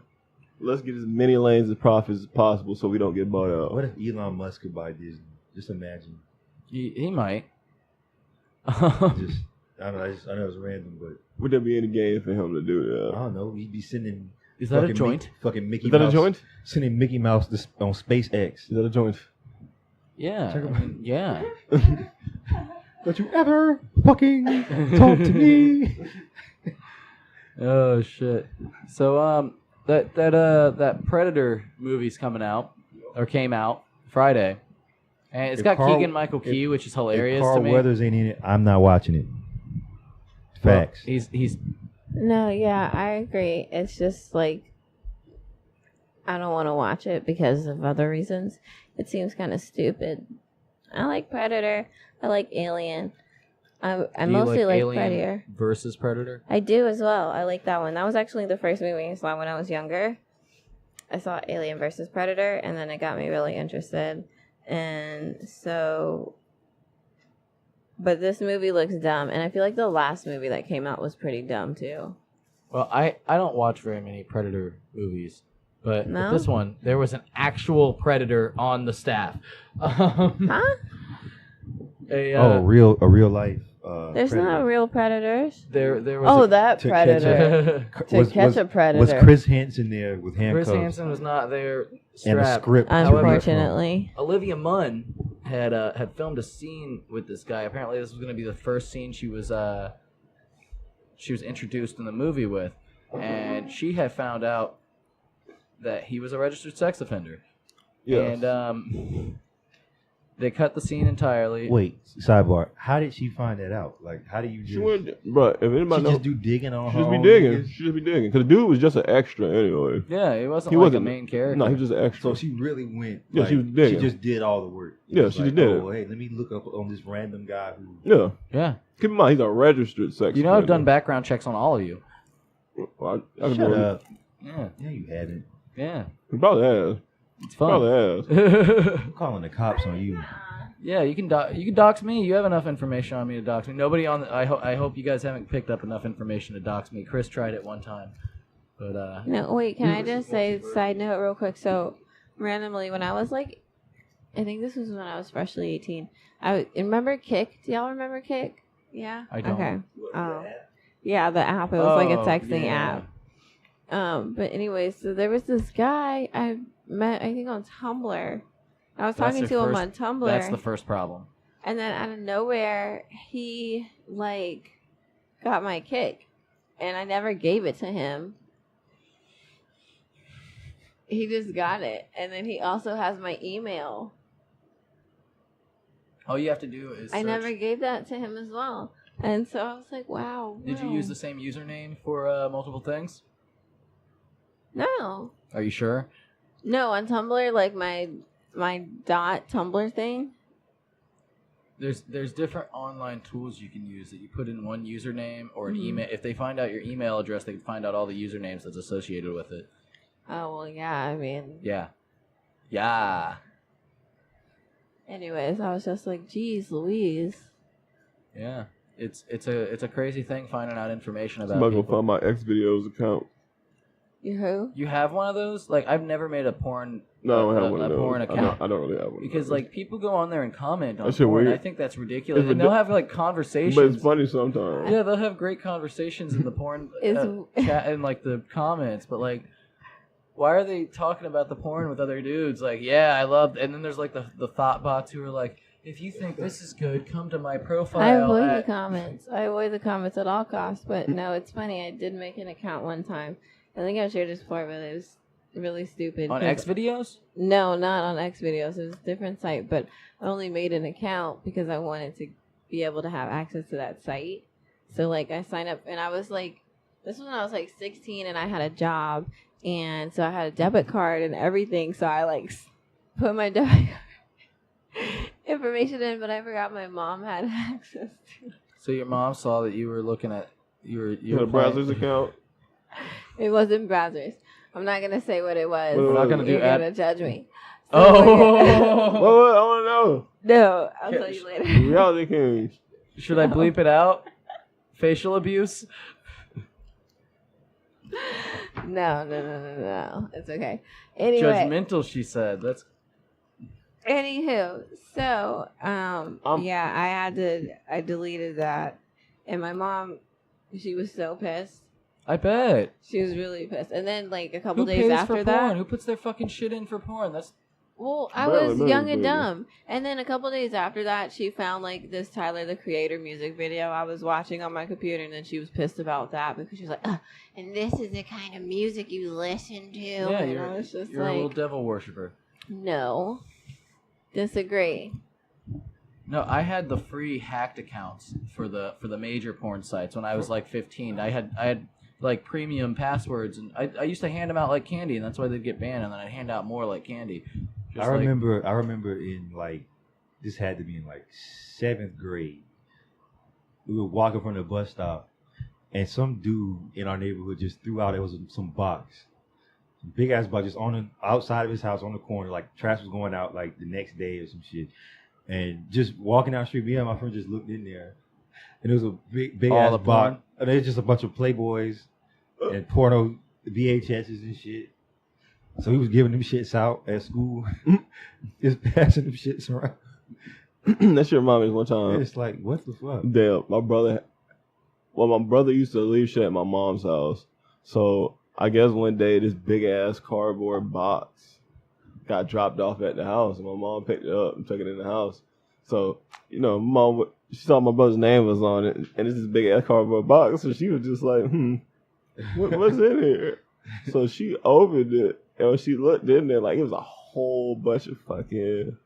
let's get as many lanes of profits as possible so we don't get bought out. What if Elon Musk could buy Disney? Just imagine. He might. Just I don't know. I know it's random, but Would there be any game for him to do I that? don't know. He'd be sending. Is that a fucking joint? Fucking Mickey Is that Mouse. a joint? Sending Mickey Mouse on SpaceX. Is that a joint? Yeah. Check 'em I mean, yeah. Don't you ever fucking talk to me? Oh shit. So that Predator movie's coming out or came out Friday, and it's If got Carl- Keegan-Michael Key, if- which is If hilarious Carl to me. Weathers ain't in it, I'm not watching it. Facts. Well, he's No, yeah, I agree. It's just like I don't want to watch it because of other reasons. It seems kind of stupid. I like Predator. I like Alien. I Do you mostly like Alien Predator. versus Predator. I do as well. I like that one. That was actually the first movie I saw when I was younger. I saw Alien versus Predator, and then it got me really interested. And so, but this movie looks dumb, and I feel like the last movie that came out was pretty dumb too. Well, I don't watch very many Predator movies, but No? with this one, there was an actual Predator on the staff. Huh? A real life. There's Predator. not real predators. There was. Oh, a- that To predator. To catch a predator. Was Chris Hansen there with handcuffs? Chris Hansen was not there. and a strapped. script? to read from? Unfortunately. Olivia Munn had filmed a scene with this guy. Apparently, this was going to be the first scene she was introduced in the movie with, and she had found out that he was a registered sex offender. Yeah. And they cut the scene entirely. Wait, sidebar. How did she find that out? Like, how do you just? She went, bro. If anybody She knows, just do digging on she her just be own digging. niggas? She just be digging. Because the dude was just an extra anyway. Yeah, he wasn't He like wasn't a main character. No, he was just an extra. So she really went. Yeah, like, she was digging. She just did all the work. It Yeah, was she like, just did oh, hey, let me look up on this random guy who. Yeah. Yeah. Keep in mind, he's a registered sex You know, I've offender. done background checks on all of you. Well, I Shut up. Yeah. Yeah, you haven't. Yeah. He probably has. It's fun. Probably has. I'm calling the cops on you. Yeah, you can dox me. You have enough information on me to dox me. Nobody on the, I hope you guys haven't picked up enough information to dox me. Chris tried it one time, but No, wait, can I just say, side note real quick? So, randomly, when I was like, I think this was when I was freshly 18. Remember Kick? Do y'all remember Kick? Yeah? I don't. Okay. Oh. Yeah, the app. It was like a texting yeah. app. But anyways, so there was this guy I met, I think on Tumblr. I was talking to him on Tumblr. That's the first problem. And then out of nowhere, he, like, got my Kick. And I never gave it to him. he just got it, and then he also has my email. All you have to do is I search. never gave that to him as well, and so I was like, wow. Did you use the same username for multiple things? No. Are you sure? No, on Tumblr, like my dot Tumblr thing. There's different online tools you can use that you put in one username or an email. If they find out your email address, they can find out all the usernames that's associated with it. Oh, well, yeah, I mean. Yeah. Anyways, I was just like, geez, Louise. Yeah. It's a crazy thing finding out information about Somebody people. gonna find my X videos account. You who? You have one of those? Like, I've never made a porn. No, I don't have one of those. Porn account. I don't really have one. Because like people go on there and comment on That shit porn. weird. I think that's ridiculous. And they'll have like conversations. But it's funny sometimes. Yeah, they'll have great conversations in the porn chat and like the comments. But like, why are they talking about the porn with other dudes? Like, yeah, I love. And then there's like the thought bots who are like, if you think this is good, come to my profile. I avoid the comments. I avoid the comments at all costs. But no, it's funny. I did make an account one time. I think I've shared this before, but it was really stupid. On X videos? No, not on X videos. It was a different site, but I only made an account because I wanted to be able to have access to that site. So like I signed up, and I was like, this was when I was like 16, and I had a job, and so I had a debit card and everything. So I like put my debit card information in, but I forgot my mom had access to it. So your mom saw that you were looking at You had a browser's account? It wasn't browsers. I'm not gonna say what it was. We're not gonna do You're ad- gonna judge me. Oh. What? I want to know. No, I'll tell you later. Reality Kings. Should I bleep it out? Facial abuse? No. It's okay. Anyway. Judgmental, she said. That's. Anywho, so yeah, I deleted that, and my mom, she was so pissed. I bet. She was really pissed, and then like a couple Who days pays after for that, porn? Who puts their fucking shit in for porn? That's. well, I Barely was moved, young and baby. dumb, and then a couple days after that, she found like this Tyler the Creator music video I was watching on my computer, and then she was pissed about that because she was like, and this is the kind of music you listen to. Yeah, and I was just you're like, a little devil worshiper. no, disagree. No, I had the free hacked accounts for the major porn sites when I was like 15. I had like premium passwords, and I used to hand them out like candy, and that's why they'd get banned, and then I'd hand out more like candy. I remember in like, this had to be in like 7th grade. We were walking from the bus stop, and some dude in our neighborhood just threw out, it was some box. Big ass box just on the outside of his house on the corner, like trash was going out like the next day or some shit. And just walking down the street, me and my friend just looked in there, and it was a big All ass the box. porn? And there's just a bunch of Playboys and porno VHSs and shit. So he was giving them shits out at school, just passing them shits around. That shit reminded me one time. It's like, what the fuck? Damn, my brother used to leave shit at my mom's house. So I guess one day this big ass cardboard box got dropped off at the house, and my mom picked it up and took it in the house. So, you know, mom, she saw my brother's name was on it, and it's this big ass cardboard box, so she was just like, what's in here? So she opened it, and when she looked in there, like, it was a whole bunch of fucking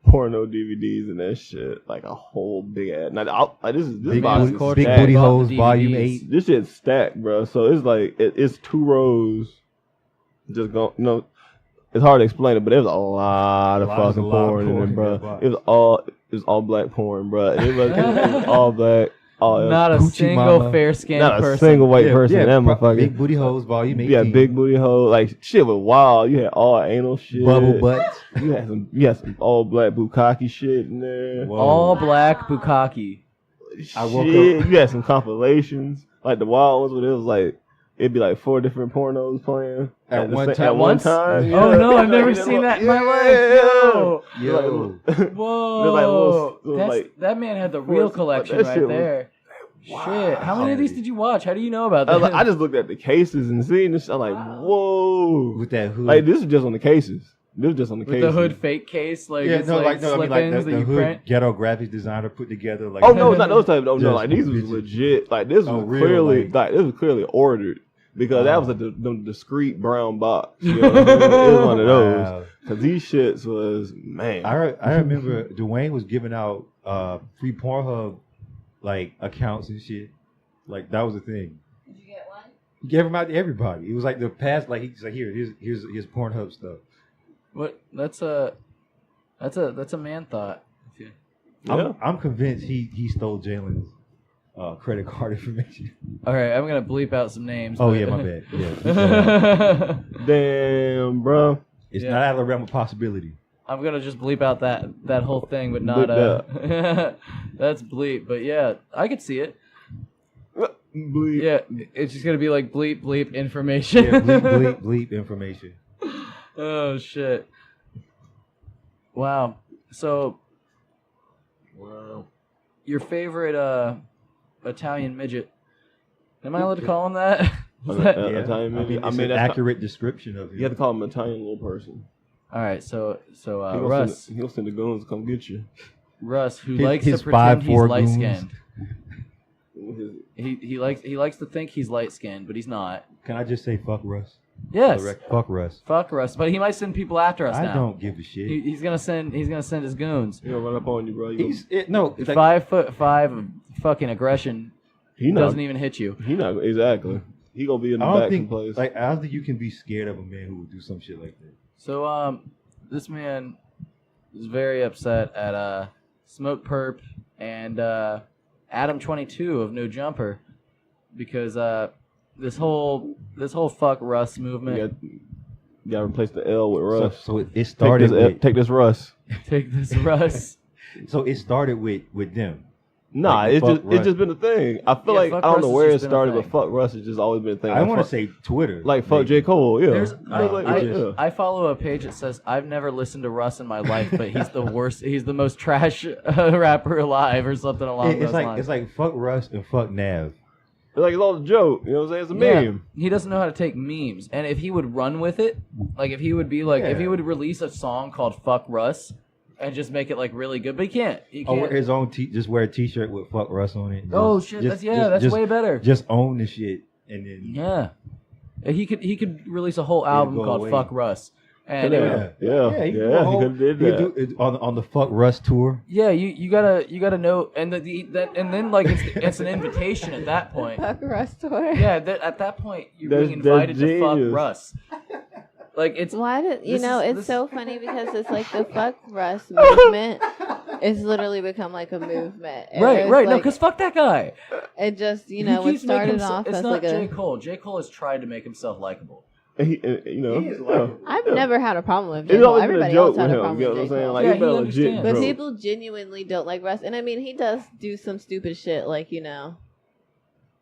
porno DVDs and that shit, like a whole big ass. Now, this Big box booty, is big stacked. booty holes, DVDs. volume 8. This shit's stacked, bro. So it's like it's 2 rows. Just go, you know. It's hard to explain it, but there was a lot of fucking porn in it, bro. It was all black porn, bro. It was all black. Not a Gucci single mama. fair skinned Not a person. single white person. That motherfucker. Big booty holes, volume 18. Yeah, big booty hole. Like shit was wild. You had all anal shit. Bubble butts. You had some all black bukkake shit in there. Whoa. All black bukkake. I woke up. You had some compilations, like the wild ones, where it was like it'd be like 4 different pornos playing At the one sa- time. At one time. Oh yeah. no, I've never Like, seen that in my yeah. life. Yo. Whoa. They're like That man had the real collection that right shit was- there. Shit. How many of these did you watch? How do you know about I, that? was like, I just looked at the cases and seen this. I'm like, whoa. With that hood. Like this is just on the cases. This is just on the With cases. the hood fake case, like yeah, it's no, like I mean, like slip-ins the that you hood print. ghetto graphics designer put together. Like, Oh no, not those types. Oh no, Just like these was bitches. legit. Like this Oh, was real, clearly like- this was clearly ordered. because that was the discreet brown box. You know what I mean? It was one of those. Because these shits was, man. I remember Dwayne was giving out free Pornhub like accounts and shit. Like that was the thing. Did you get one? He gave them out to everybody. It was like the past. Like he's like, here's Pornhub stuff. What? That's a man thought. Yeah. I'm convinced he stole Jalen's credit card information. All right, I'm gonna bleep out some names. Oh but- yeah, my bad. Yeah, Damn, bro. it's not out of the realm of possibility. I'm gonna just bleep out that whole thing, but not that's bleep. But yeah, I could see it. Bleep. Yeah, it's just gonna be like bleep bleep information. Yeah, bleep information. Oh shit! Wow. So, your favorite Italian midget? Am I allowed to call him that? Italian midget. I mean, that's an accurate description of him. You have to call him an Italian little person. All right, so Russ, he'll send the goons to come get you. Russ, who His- likes his to pretend 5'4" he's light skinned. His- He likes to think he's light skinned, but he's not. Can I just say fuck Russ? Yes. Fuck Russ. Fuck Russ, but he might send people after us I now. don't give a shit. He's gonna send his goons. He'll run up on you, bro. It's 5'5" of fucking aggression. He doesn't even hit you. He not exactly. He gonna be in the I don't back think place. like I don't think you can be scared of a man who would do some shit like that. So this man is very upset at Smoke Perp and Adam 22 of No Jumper because this whole fuck Russ movement. You gotta replace the L with Russ. So it started. Take this Russ. Take this Russ. So it started with them. Nah, Like, it's fuck it's just been a thing. I feel like I don't know where it started, but fuck Russ has just always been a thing. I Like, want to fuck- say Twitter. like fuck J. Cole. Yeah, I follow a page that says I've never listened to Russ in my life, but he's the worst. He's the most trash rapper alive, or something along those lines. It's like fuck Russ and fuck Nav. It's all a joke. You know what I'm saying? It's a meme. He doesn't know how to take memes, and if he would run with it, like if he would be like, if he Yeah. would release a song called "Fuck Russ" and just make it like really good, but he can't. He Or can't. his own just wear a T-shirt with fuck Russ on it. Oh shit! That's way better. Just own the shit and then Yeah, he could release a whole album go called away. "Fuck Russ," and he He could do a whole- could did he could that. do it on the fuck Russ tour. yeah, you gotta know, and and then like it's an invitation at that point. Fuck Russ tour. Yeah, at that point you're being That's invited to fuck genius. Russ. Like it's Why did This it's is- so funny because it's like the fuck Russ movement. It's literally become like a movement. And right. it's No, like- because fuck that guy. it just He what keeps making started himself- off It's as not like J. a. Cole. J. Cole has tried to make himself likable. He I've never had a problem with It's J. Cole. always been a Everybody joke else had with a him. problem You know with what I'm J. saying? Cole. Like Yeah, he's been he a legit understands. But joke. people genuinely don't like Russ, and I mean he does do some stupid shit like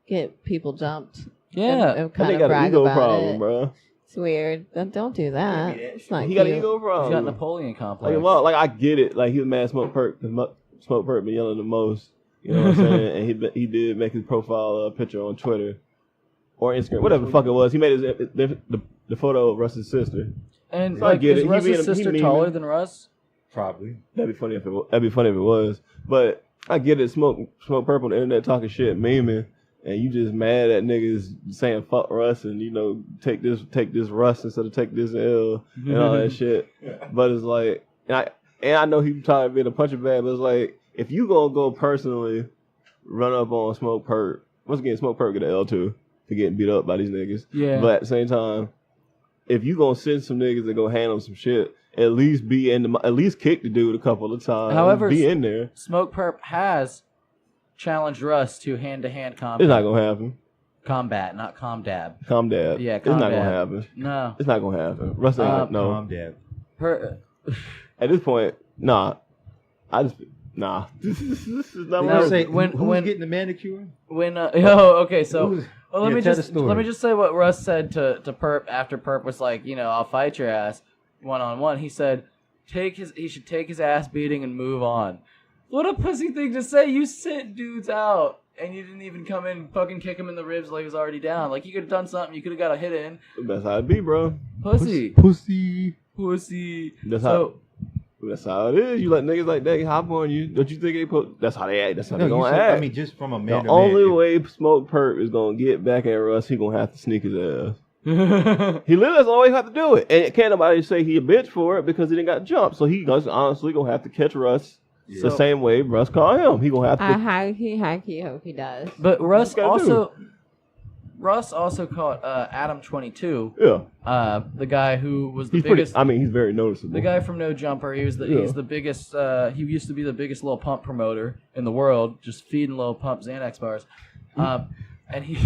get people jumped. Yeah. and I kind think of got an brag ego about problem, it. bro. It's weird. Don't do that. It's not He cute. got an ego He's got problem. Napoleon complex. Like I get it. Like he was mad Smoke Perk because Smoke Perk been yelling the most. You know what I'm saying? And he did make his profile picture on Twitter or Instagram, whatever the fuck it was. He made the photo of Russ's sister. And So I like, get is it. He Russ's being- he sister memeing. taller than Russ? Probably. That'd be funny if it was. But I get it. Smoke Purple on the internet talking shit, memeing, and you just mad at niggas saying fuck Russ and take this Russ instead of take this L and all that shit. But it's like, and I know he tired of being a punching bag, but it's like if you gonna go personally run up on Smoke Perp, once again Smoke Perp get an L too for getting beat up by these niggas. Yeah. But at the same time, if you gonna send some niggas that go handle some shit, at least kick the dude a couple of times. However, be in there. Smoke Perp has challenged Russ to hand-to-hand combat. It's not gonna happen. Combat, not comdab. Comdab. Yeah, It's not comdab. gonna happen. No. It's not gonna happen. Russ ain't no. Comdab. At this point, nah. Nah. This is not Did worth you say it. who's getting the manicure? Okay, so Who's- let me tell the just story. say what Russ said to Perp after Perp was like, I'll fight your ass one-on-one. He said he should take his ass beating and move on. What a pussy thing to say. You sent dudes out and you didn't even come in and fucking kick him in the ribs like he was already down. Like you could have done something. You could have got a hit in. That's how it be, bro. Pussy. Pussy. Pussy. That's So That's how it is. You let niggas like that hop on you. Don't you think they put? That's how they act. That's how they you gonna said, act. I mean, just from a man. The only way Smoke Perp is gonna get back at Russ, he gonna have to sneak his ass. He literally doesn't always have to do it, and can't nobody say he a bitch for it because he didn't got jumped. So he honestly gonna have to catch Russ the same way Russ caught him. He gonna have to. I high key hope he does. But Russ also caught Adam 22. Yeah. The guy who was the He's biggest. he's very noticeable. The guy from No Jumper. He's the biggest. He used to be the biggest Lil Pump promoter in the world, just feeding Lil Pump Xanax bars. And he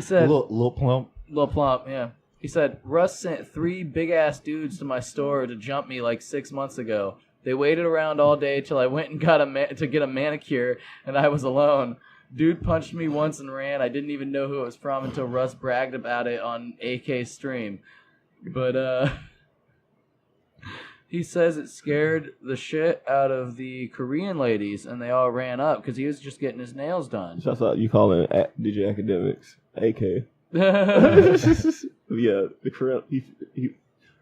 said, Lil Plump. Lil Plump, yeah. He said, Russ sent 3 big-ass dudes to my store to jump me like 6 months ago. They waited around all day till I went and got to get a manicure, and I was alone. Dude punched me once and ran. I didn't even know who it was from until Russ bragged about it on AK's stream. But, he says it scared the shit out of the Korean ladies, and they all ran up because he was just getting his nails done. Shouts out, you call him DJ Academics, AK. Yeah, the Korean, he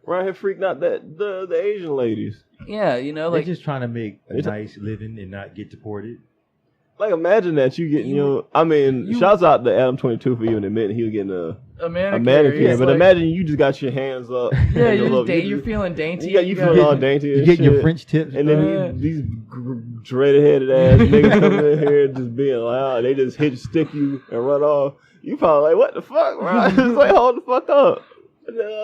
around here freaking out the Asian ladies. Yeah, they're just trying to make a nice living and not get deported. Like, imagine that you getting shouts out to Adam 22 for even admitting he was getting a manicure. But imagine you just got your hands up. Yeah, you're feeling dainty. You feel all dainty. You getting your French tips, and then these dreaded-headed ass niggas coming in here just being loud. They just stick you and run off. You probably like, what the fuck, bro? It's like, hold the fuck up.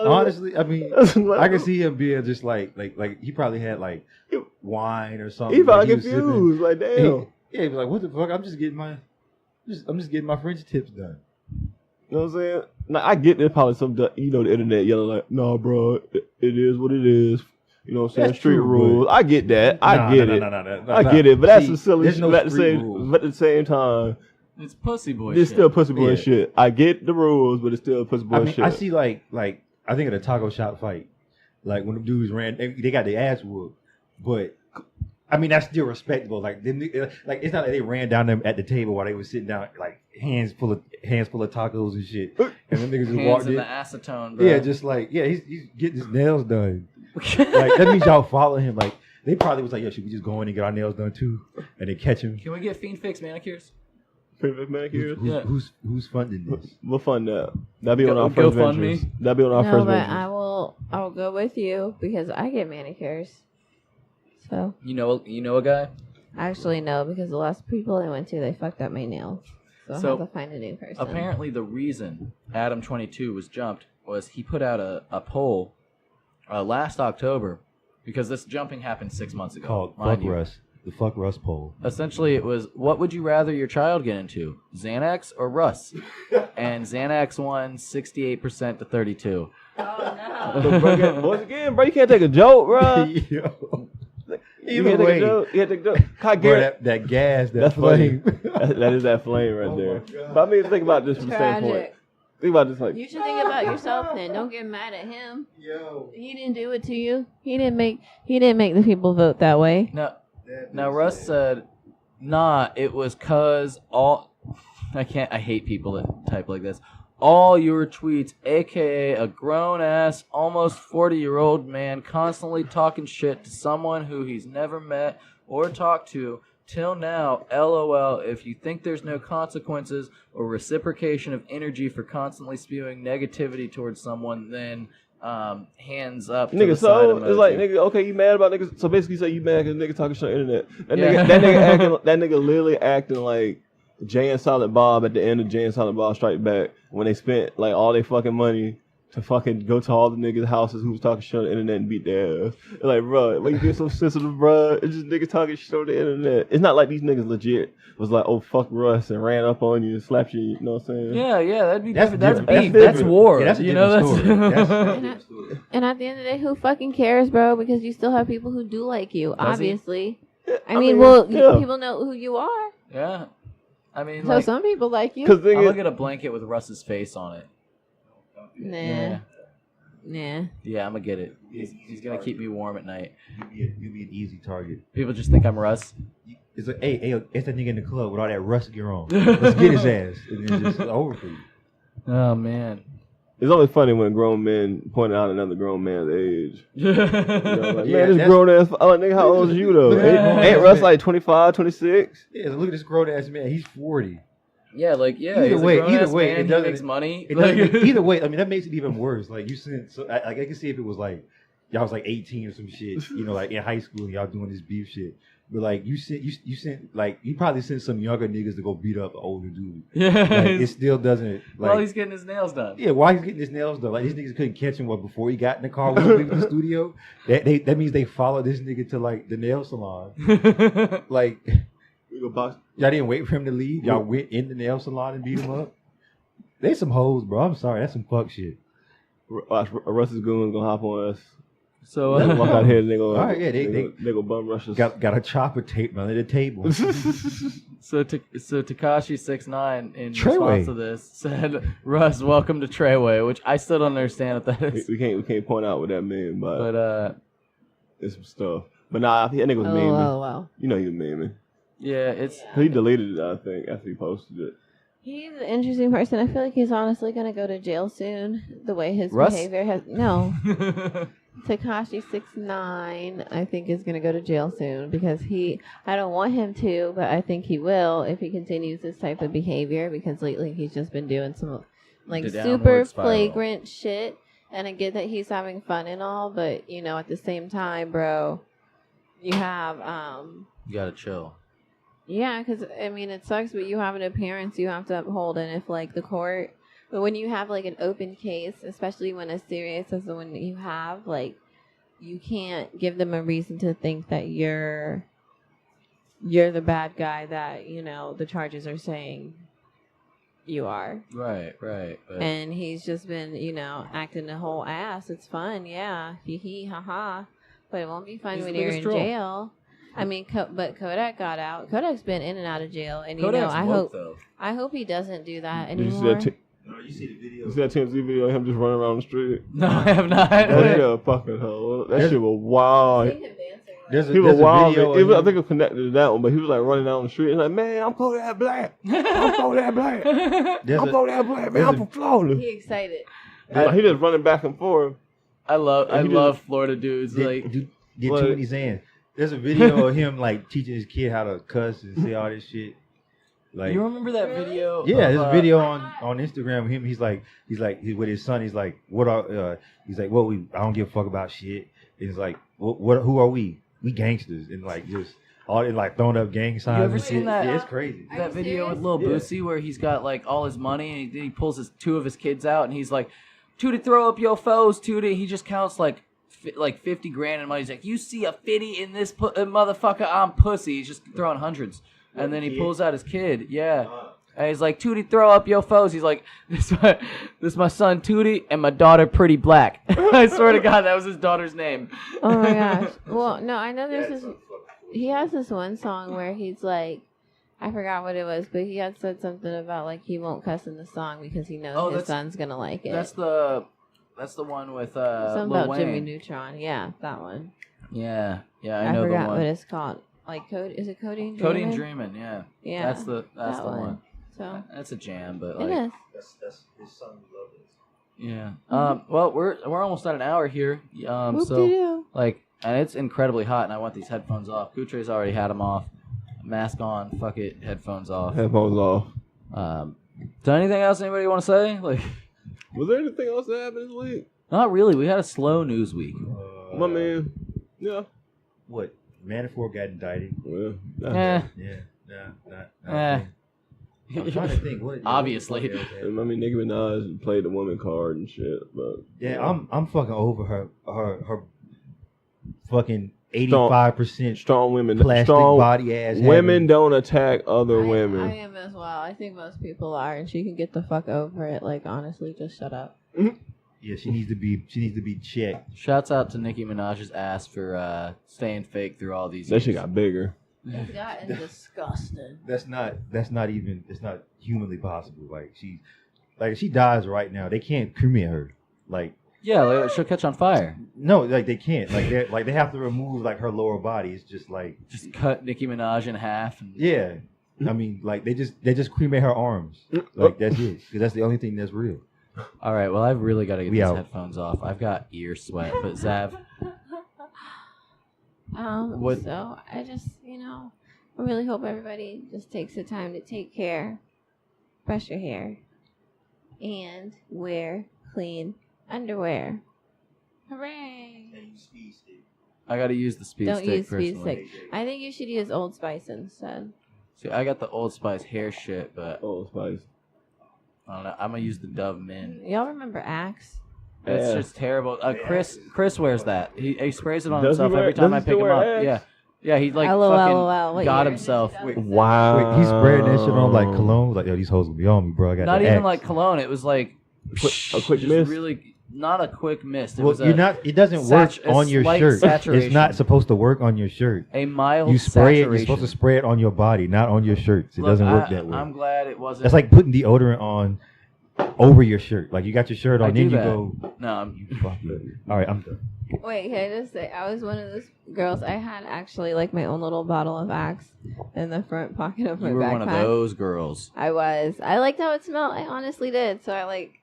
Honestly, I mean, I can see him being just like he probably had like wine or something. He probably confused, like damn. Yeah, he was like, "What the fuck? I'm just getting my French tips done." You know what I'm saying? Now, I get there's probably some, the internet yelling like, "No, bro, it is what it is." You know what I'm saying? That's Street true, rules. but I get that. I get it. I get it. But that's some silly shit. But at the same time, it's pussy boy. It's still pussy boy shit. I get the rules, but it's still pussy boy shit. I see like I think of the taco shop fight, like when the dudes ran, they got their ass whooped, but. I mean, that's still respectable. Like it's not like they ran down them at the table while they was sitting down, like hands full of tacos and shit. And them niggas just walked in. The acetone, bro. Yeah, just like he's getting his nails done. Like that means y'all follow him. Like they probably was like, yo, should we just go in and get our nails done too, and then catch him? Can we get FiendFix manicures? FiendFix manicures. Who's funding this? We'll fund that. That'll be on our first ventures. That'll be on our first ventures. I will go with you because I get manicures. So you know a guy? Actually, no, because the last people I went to, they fucked up my nails. So I have to find a new person. Apparently, the reason Adam 22 was jumped was he put out a poll last October because this jumping happened 6 months ago. Called Fuck Russ. The Fuck Russ poll. Essentially, it was, what would you rather your child get into, Xanax or Russ? And Xanax won 68% to 32. Oh, no. Once again, bro, you can't take a joke, bro. Either way, that gas, that flame. that is that flame right there. But I mean, think about this from the standpoint. Think about this like. You should think about yourself then. Don't get mad at him. He didn't do it to you. He didn't make the people vote that way. Now Russ said, "Nah, it was cause all." I hate people that type like this. All your tweets, aka a grown-ass, almost 40-year-old man constantly talking shit to someone who he's never met or talked to till now, LOL. If you think there's no consequences or reciprocation of energy for constantly spewing negativity towards someone, then hands up. Nigga, so it's like, nigga, okay, you mad about niggas? So basically, you say you mad because nigga talking shit on the internet. That nigga literally acting like Jay and Silent Bob at the end of Jay and Silent Bob Strike Back when they spent like all their fucking money to fucking go to all the niggas' houses who was talking shit on the internet and beat their ass. It's like, bro, why you being so sensitive, bro? It's just niggas talking shit on the internet. It's not like these niggas legit was like, oh, fuck Russ and ran up on you and slapped you. You know what I'm saying? Yeah, that'd be different. That's beef. That's war. Yeah, that's and at the end of the day, who fucking cares, bro? Because you still have people who do like you, obviously. I mean, people know who you are. Yeah. I mean, so some people like you. I'm gonna get a blanket with Russ's face on it. Nah. Yeah, I'm gonna get it. He's gonna keep me warm at night. You be an easy target. People just think I'm Russ. It's like, hey, it's that nigga in the club with all that Russ gear on. Let's get his ass. And it's just over for you. Oh man. It's always funny when grown men point out another grown man's age. You know, like, Yeah, man, this grown ass. Oh, nigga, how old is you though? Ain't Russ like 25, 26? Yeah, look at this grown ass man. He's 40. Yeah, like Either he's way, a grown-ass it man, doesn't. he makes money. It doesn't either way, I mean, that makes it even worse. Like you sent, so I can see if it was like y'all was like 18 or some shit, you know, like in high school, and y'all doing this beef shit. But like you sent like you probably sent some younger niggas to go beat up an older dude. Yeah, like, it still doesn't. Like, while he's getting his nails done. Yeah, while he's getting his nails done, like these niggas couldn't catch him before he got in the car with him leaving the studio. That means they followed this nigga to like the nail salon. Like y'all didn't wait for him to leave. Y'all went in the nail salon and beat him up. They some hoes, bro. I'm sorry, that's some fuck shit. Russ's goons gonna hop on us. So walk out here and they go. All right, yeah, they go bum rush us. Got a chopper taped under the table. So Tekashi 6ix9ine in Treyway. response to this said, "Russ, welcome to Treyway," which I still don't understand what that is. We can't point out what that means, But it's some stuff. But nah, that nigga was memeing. Wow. You know he was memeing. Yeah, it's He deleted it, I think, after he posted it. He's an interesting person. I feel like he's honestly going to go to jail soon. The way his Russ? behavior has... No. Tekashi 6ix9ine, I think, is going to go to jail soon because I don't want him to, but I think he will if he continues this type of behavior because lately he's just been doing some like The super downward spiral. flagrant shit. And I get that he's having fun and all, but you know, at the same time, bro, you have you gotta chill. yeah, because I mean it sucks, but you have an appearance you have to uphold, and if like the court. But when you have, like, an open case, especially when as serious as the one that you have, like, you can't give them a reason to think that you're the bad guy that, you know, the charges are saying you are. Right. But And he's just been, you know, acting the whole ass. It's fun, yeah. Hee haha. But it won't be fun He's when the you're biggest in troll. jail. I mean, but Kodak got out. Kodak's been in and out of jail. And, you Kodak's know, woke, though. I hope he doesn't do that Did you anymore. see that? You see the video? You see that TMZ video of him just running around the street? No, I have not. That nigga a fucking hoe. That shit was wild. There's He was a wild. video I of him. think it was connected to that one, but he was like running down the street and like, man, I'm Kodak Black. I'm Kodak Black. I'm Kodak Black, man. I'm from Florida. He excited. Like, he just running back and forth. I He love Florida dudes. Like, Did too What? many saying. There's a video of him like teaching his kid how to cuss and say all this shit. Like, you remember that video? yeah, of, there's a video on Instagram of him. He's with his son. He's like, I don't give a fuck about shit. He's like, who are we? We gangsters, and like just all in like throwing up gang signs. You ever and seen shit. that? Yeah, it's crazy. That video with Lil Boosie where he's got like all his money and he pulls two of his kids out and he's like, "Tootie, throw up your foes, Tootie." He just counts like 50 grand in money. He's like, "You see a 50 in this motherfucker? I'm pussy." He's just throwing hundreds, and then he pulls out his kid. Yeah. And he's like, "Tootie, throw up your foes." He's like, this my son Tootie and my daughter Pretty Black. I swear to God, that was his daughter's name. Oh my gosh. Well, no, I know there's this. He has this one song where he's like, I forgot what it was, but he had said something about like he won't cuss in the song because he knows his son's gonna like it. That's the one with something Lil about Wayne. Jimmy Neutron. Yeah, that one. Yeah, I I know the forgot one. what it's called. Like is it Codeine Dreamin'? Codeine Dreamin', yeah. Yeah, That's the that one. So That's a jam, but it like is. That's his son loves it. yeah. Well, we're almost at an hour here. So Whoop-de-doo. like, and it's incredibly hot, and I want these headphones off. Kutre's already had them off. Mask on. Fuck it. Headphones off. Headphones off. So anything else anybody want to say? Like, Was there anything else that happened this week? not really. We had a slow news week. My man. Yeah. What? Manafort got indicted. Well, Eh. Yeah, not. Eh. I'm trying to think. What? Obviously. what else happened? I mean, Nicki Minaj played the woman card and shit, but Yeah, I'm fucking over her fucking 85% strong women, plastic strong body ass. women don't attack other I women. am as well. I think most people are, and she can get the fuck over it. Like honestly, just shut up. Yeah, she needs to be checked. Shouts out to Nicki Minaj's ass for staying fake through all these That years. shit got bigger. It's gotten disgusting. It's not humanly possible. Like if she dies right now, they can't cremate her. Like Yeah, like, she'll catch on fire. no, like they can't. Like they have to remove like her lower body. It's just like Just cut Nicki Minaj in half. And yeah. I mean, like they just cremate her arms. Like that's it, because that's the only thing that's real. All right. Well, I've really got to get We these out. headphones off. I've got ear sweat. But Zav, What- So I just, I really hope everybody just takes the time to take care, brush your hair, and wear clean underwear. Hooray! I got to use the speed Don't stick use speed personally. stick. I think you should use Old Spice instead. See, I got the Old Spice hair shit, but Old Spice. I don't know. I'm gonna use the Dove Mint. Y'all remember Axe? It's Yeah. just terrible. Chris wears that. He sprays it on Does he himself wear- every time does I he pick still him wear up. Axe? Yeah, he like LOL, fucking LOL. What got year? himself. Wow. Wait, he's spraying that shit on like cologne. Like, yo, these hoes gonna be on me, bro. I got Not the even Axe. like cologne. It was like A quick just mist? Really, not a quick mist. It Well, was you're not. It doesn't work a on your slight shirt. saturation. It's not supposed to work on your shirt. a mild You spray it. saturation. You're supposed to spray it on your body, not on your shirts. It Look, doesn't work that way. I'm glad it wasn't. That's like putting deodorant on over your shirt. Like you got your shirt I on, do then you that. go. No, You fucking. All right, I'm done. Wait, can I just say, I was one of those girls. I had actually like my own little bottle of Axe in the front pocket of my you were backpack. one of those girls. I was. I liked how it smelled. I honestly did. So I like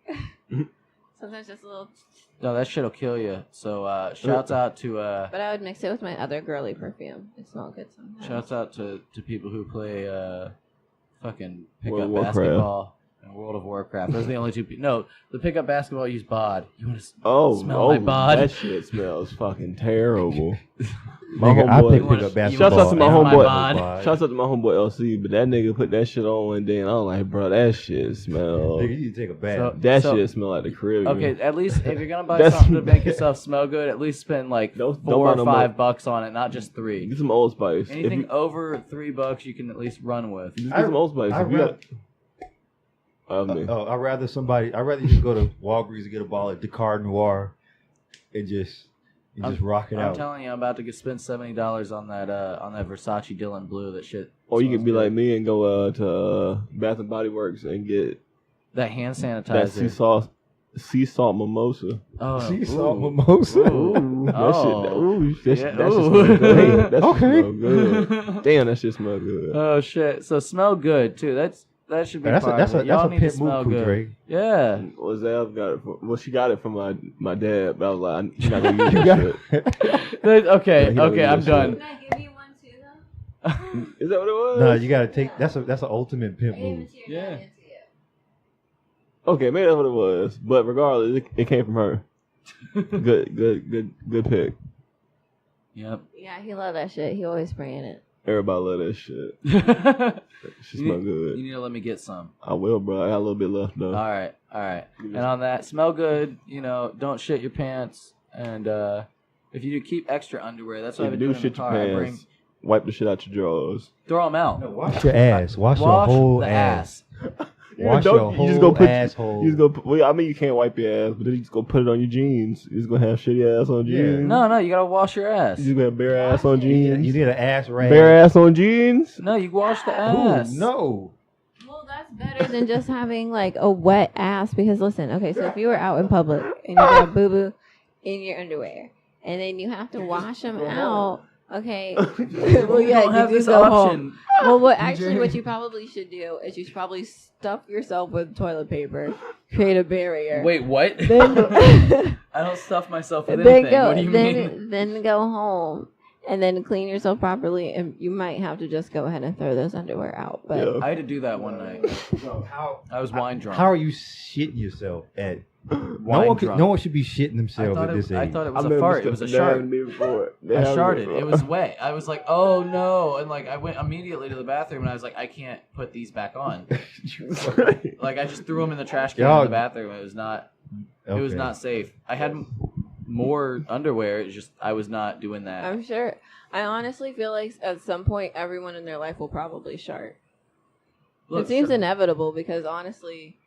sometimes just a little. No, that shit'll kill you. So shouts out to But I would mix it with my other girly perfume. It smelled good sometimes. shouts out to people who play fucking pick World up of Warcraft. basketball and World of Warcraft. Those are the only two. No, the pick up basketball use bod. You want to Oh, smell my bod? that shit smells fucking terrible. Nigga, I pick wanna- up you basketball. Shouts out to my smell my homeboy. bod? Shouts out to my homeboy LC, but that nigga put that shit on one day, and I'm like, bro, that shit smell. Nigga, you need to take a bath. So- That shit smell like the crib. Okay, at least if you're gonna buy That's- something to make yourself smell good, at least spend like Don't 4 buy or no 5 bucks on it, not just 3. Get some Old Spice. Anything If you, over $3 you can at least run with. just get some Old Spice. I'd If you got, I'd rather you just go to Walgreens and get a bottle of Descartes Noir and just rock it I'm out. telling you, I'm about to spend $70 on that Versace Dylan Blue. That shit. or you smells can be good. like me and go to Bath and Body Works and get that hand that sanitizer. sea salt mimosa. Oh, Sea salt ooh. mimosa. Ooh. That Oh. shit. Ooh, that shit Yeah, smell ooh. good. That shit Okay. smell good. Damn, that shit smell good. Oh shit! So smell good too. That should be That's part a of it. Y'all need to pimp smell move, good. Dre. Yeah. Well, Zav got it. She got it from my dad. But I was like, she's not gonna use that shit. Okay. Yeah, he don't Okay. use I'm that done. Can I give you one too, though? Is that what it was? No, you gotta take. That's an ultimate pimp I gave move. it to your Yeah. dad and to you. Okay, maybe that's what it was. But regardless, it came from her. Good pick. Yep. Yeah, he loved that shit. He always spraying it. Everybody love that shit. She smell You good. need to let me get some. I will, bro. I got a little bit left though. All right. And on that, smell good. Don't shit your pants. And if you do, keep extra underwear. That's what If I've you been do doing in the shit your car. I bring, pants, wipe the shit out your drawers. throw them out. No, wash your ass. Wash your Wash whole the ass. ass. Wash Don't- your you just go whole put- asshole. You just go. Well, I mean, you can't wipe your ass, but then you just go put it on your jeans. You just gonna have shitty ass on Yeah. jeans. No, you gotta wash your ass. You just gonna have bare ass on You jeans. need an ass rag. Bare ass on jeans. No, you wash the Ooh, ass. no. Well, that's better than just having like a wet ass. Because listen, okay, so if you were out in public and you got boo boo in your underwear, and then you have to wash them out. Okay. Well, You don't have do this go home. option. Well, what you probably should do is you should probably stuff yourself with toilet paper, create a barrier. Wait, what? Then I don't stuff myself with then anything. go What do you mean? then go home and then clean yourself properly, and you might have to just go ahead and throw those underwear out. But Yeah. I had to do that one night. So I was wine drunk. How are you shitting yourself at? Wine drunk. No one should be shitting I themselves thought, at this age. I thought it was I a remember fart. It stuff was a that shark. happened to me before. I That happened to me sharted. before. It was wet. I was like, oh no. And like I went immediately to the bathroom and I was like, I can't put these back on. Like I just threw them in the trash can in the bathroom. It was not safe. I had more underwear. It's just I was not doing that. I'm sure. I honestly feel like at some point everyone in their life will probably shart. Look, it seems sure. inevitable because honestly,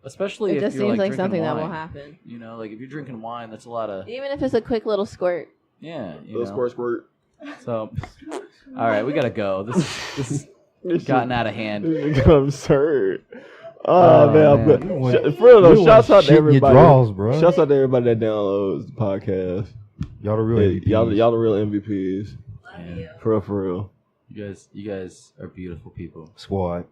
Especially it if just you're seems like drinking something that wine. will happen. Like if you're drinking wine, that's a lot of Even if it's a quick little squirt. yeah. Little squirt. So, all right, we gotta go. This is gotten out of hand. This is absurd. Oh, man, man. but for real though, You shouts out shitting to your everybody. drawers, bro. Shouts out to everybody that downloads the podcast. Y'all the real Yeah, MVPs. y'all the real MVPs. Yeah. For real. You guys are beautiful people. Squad.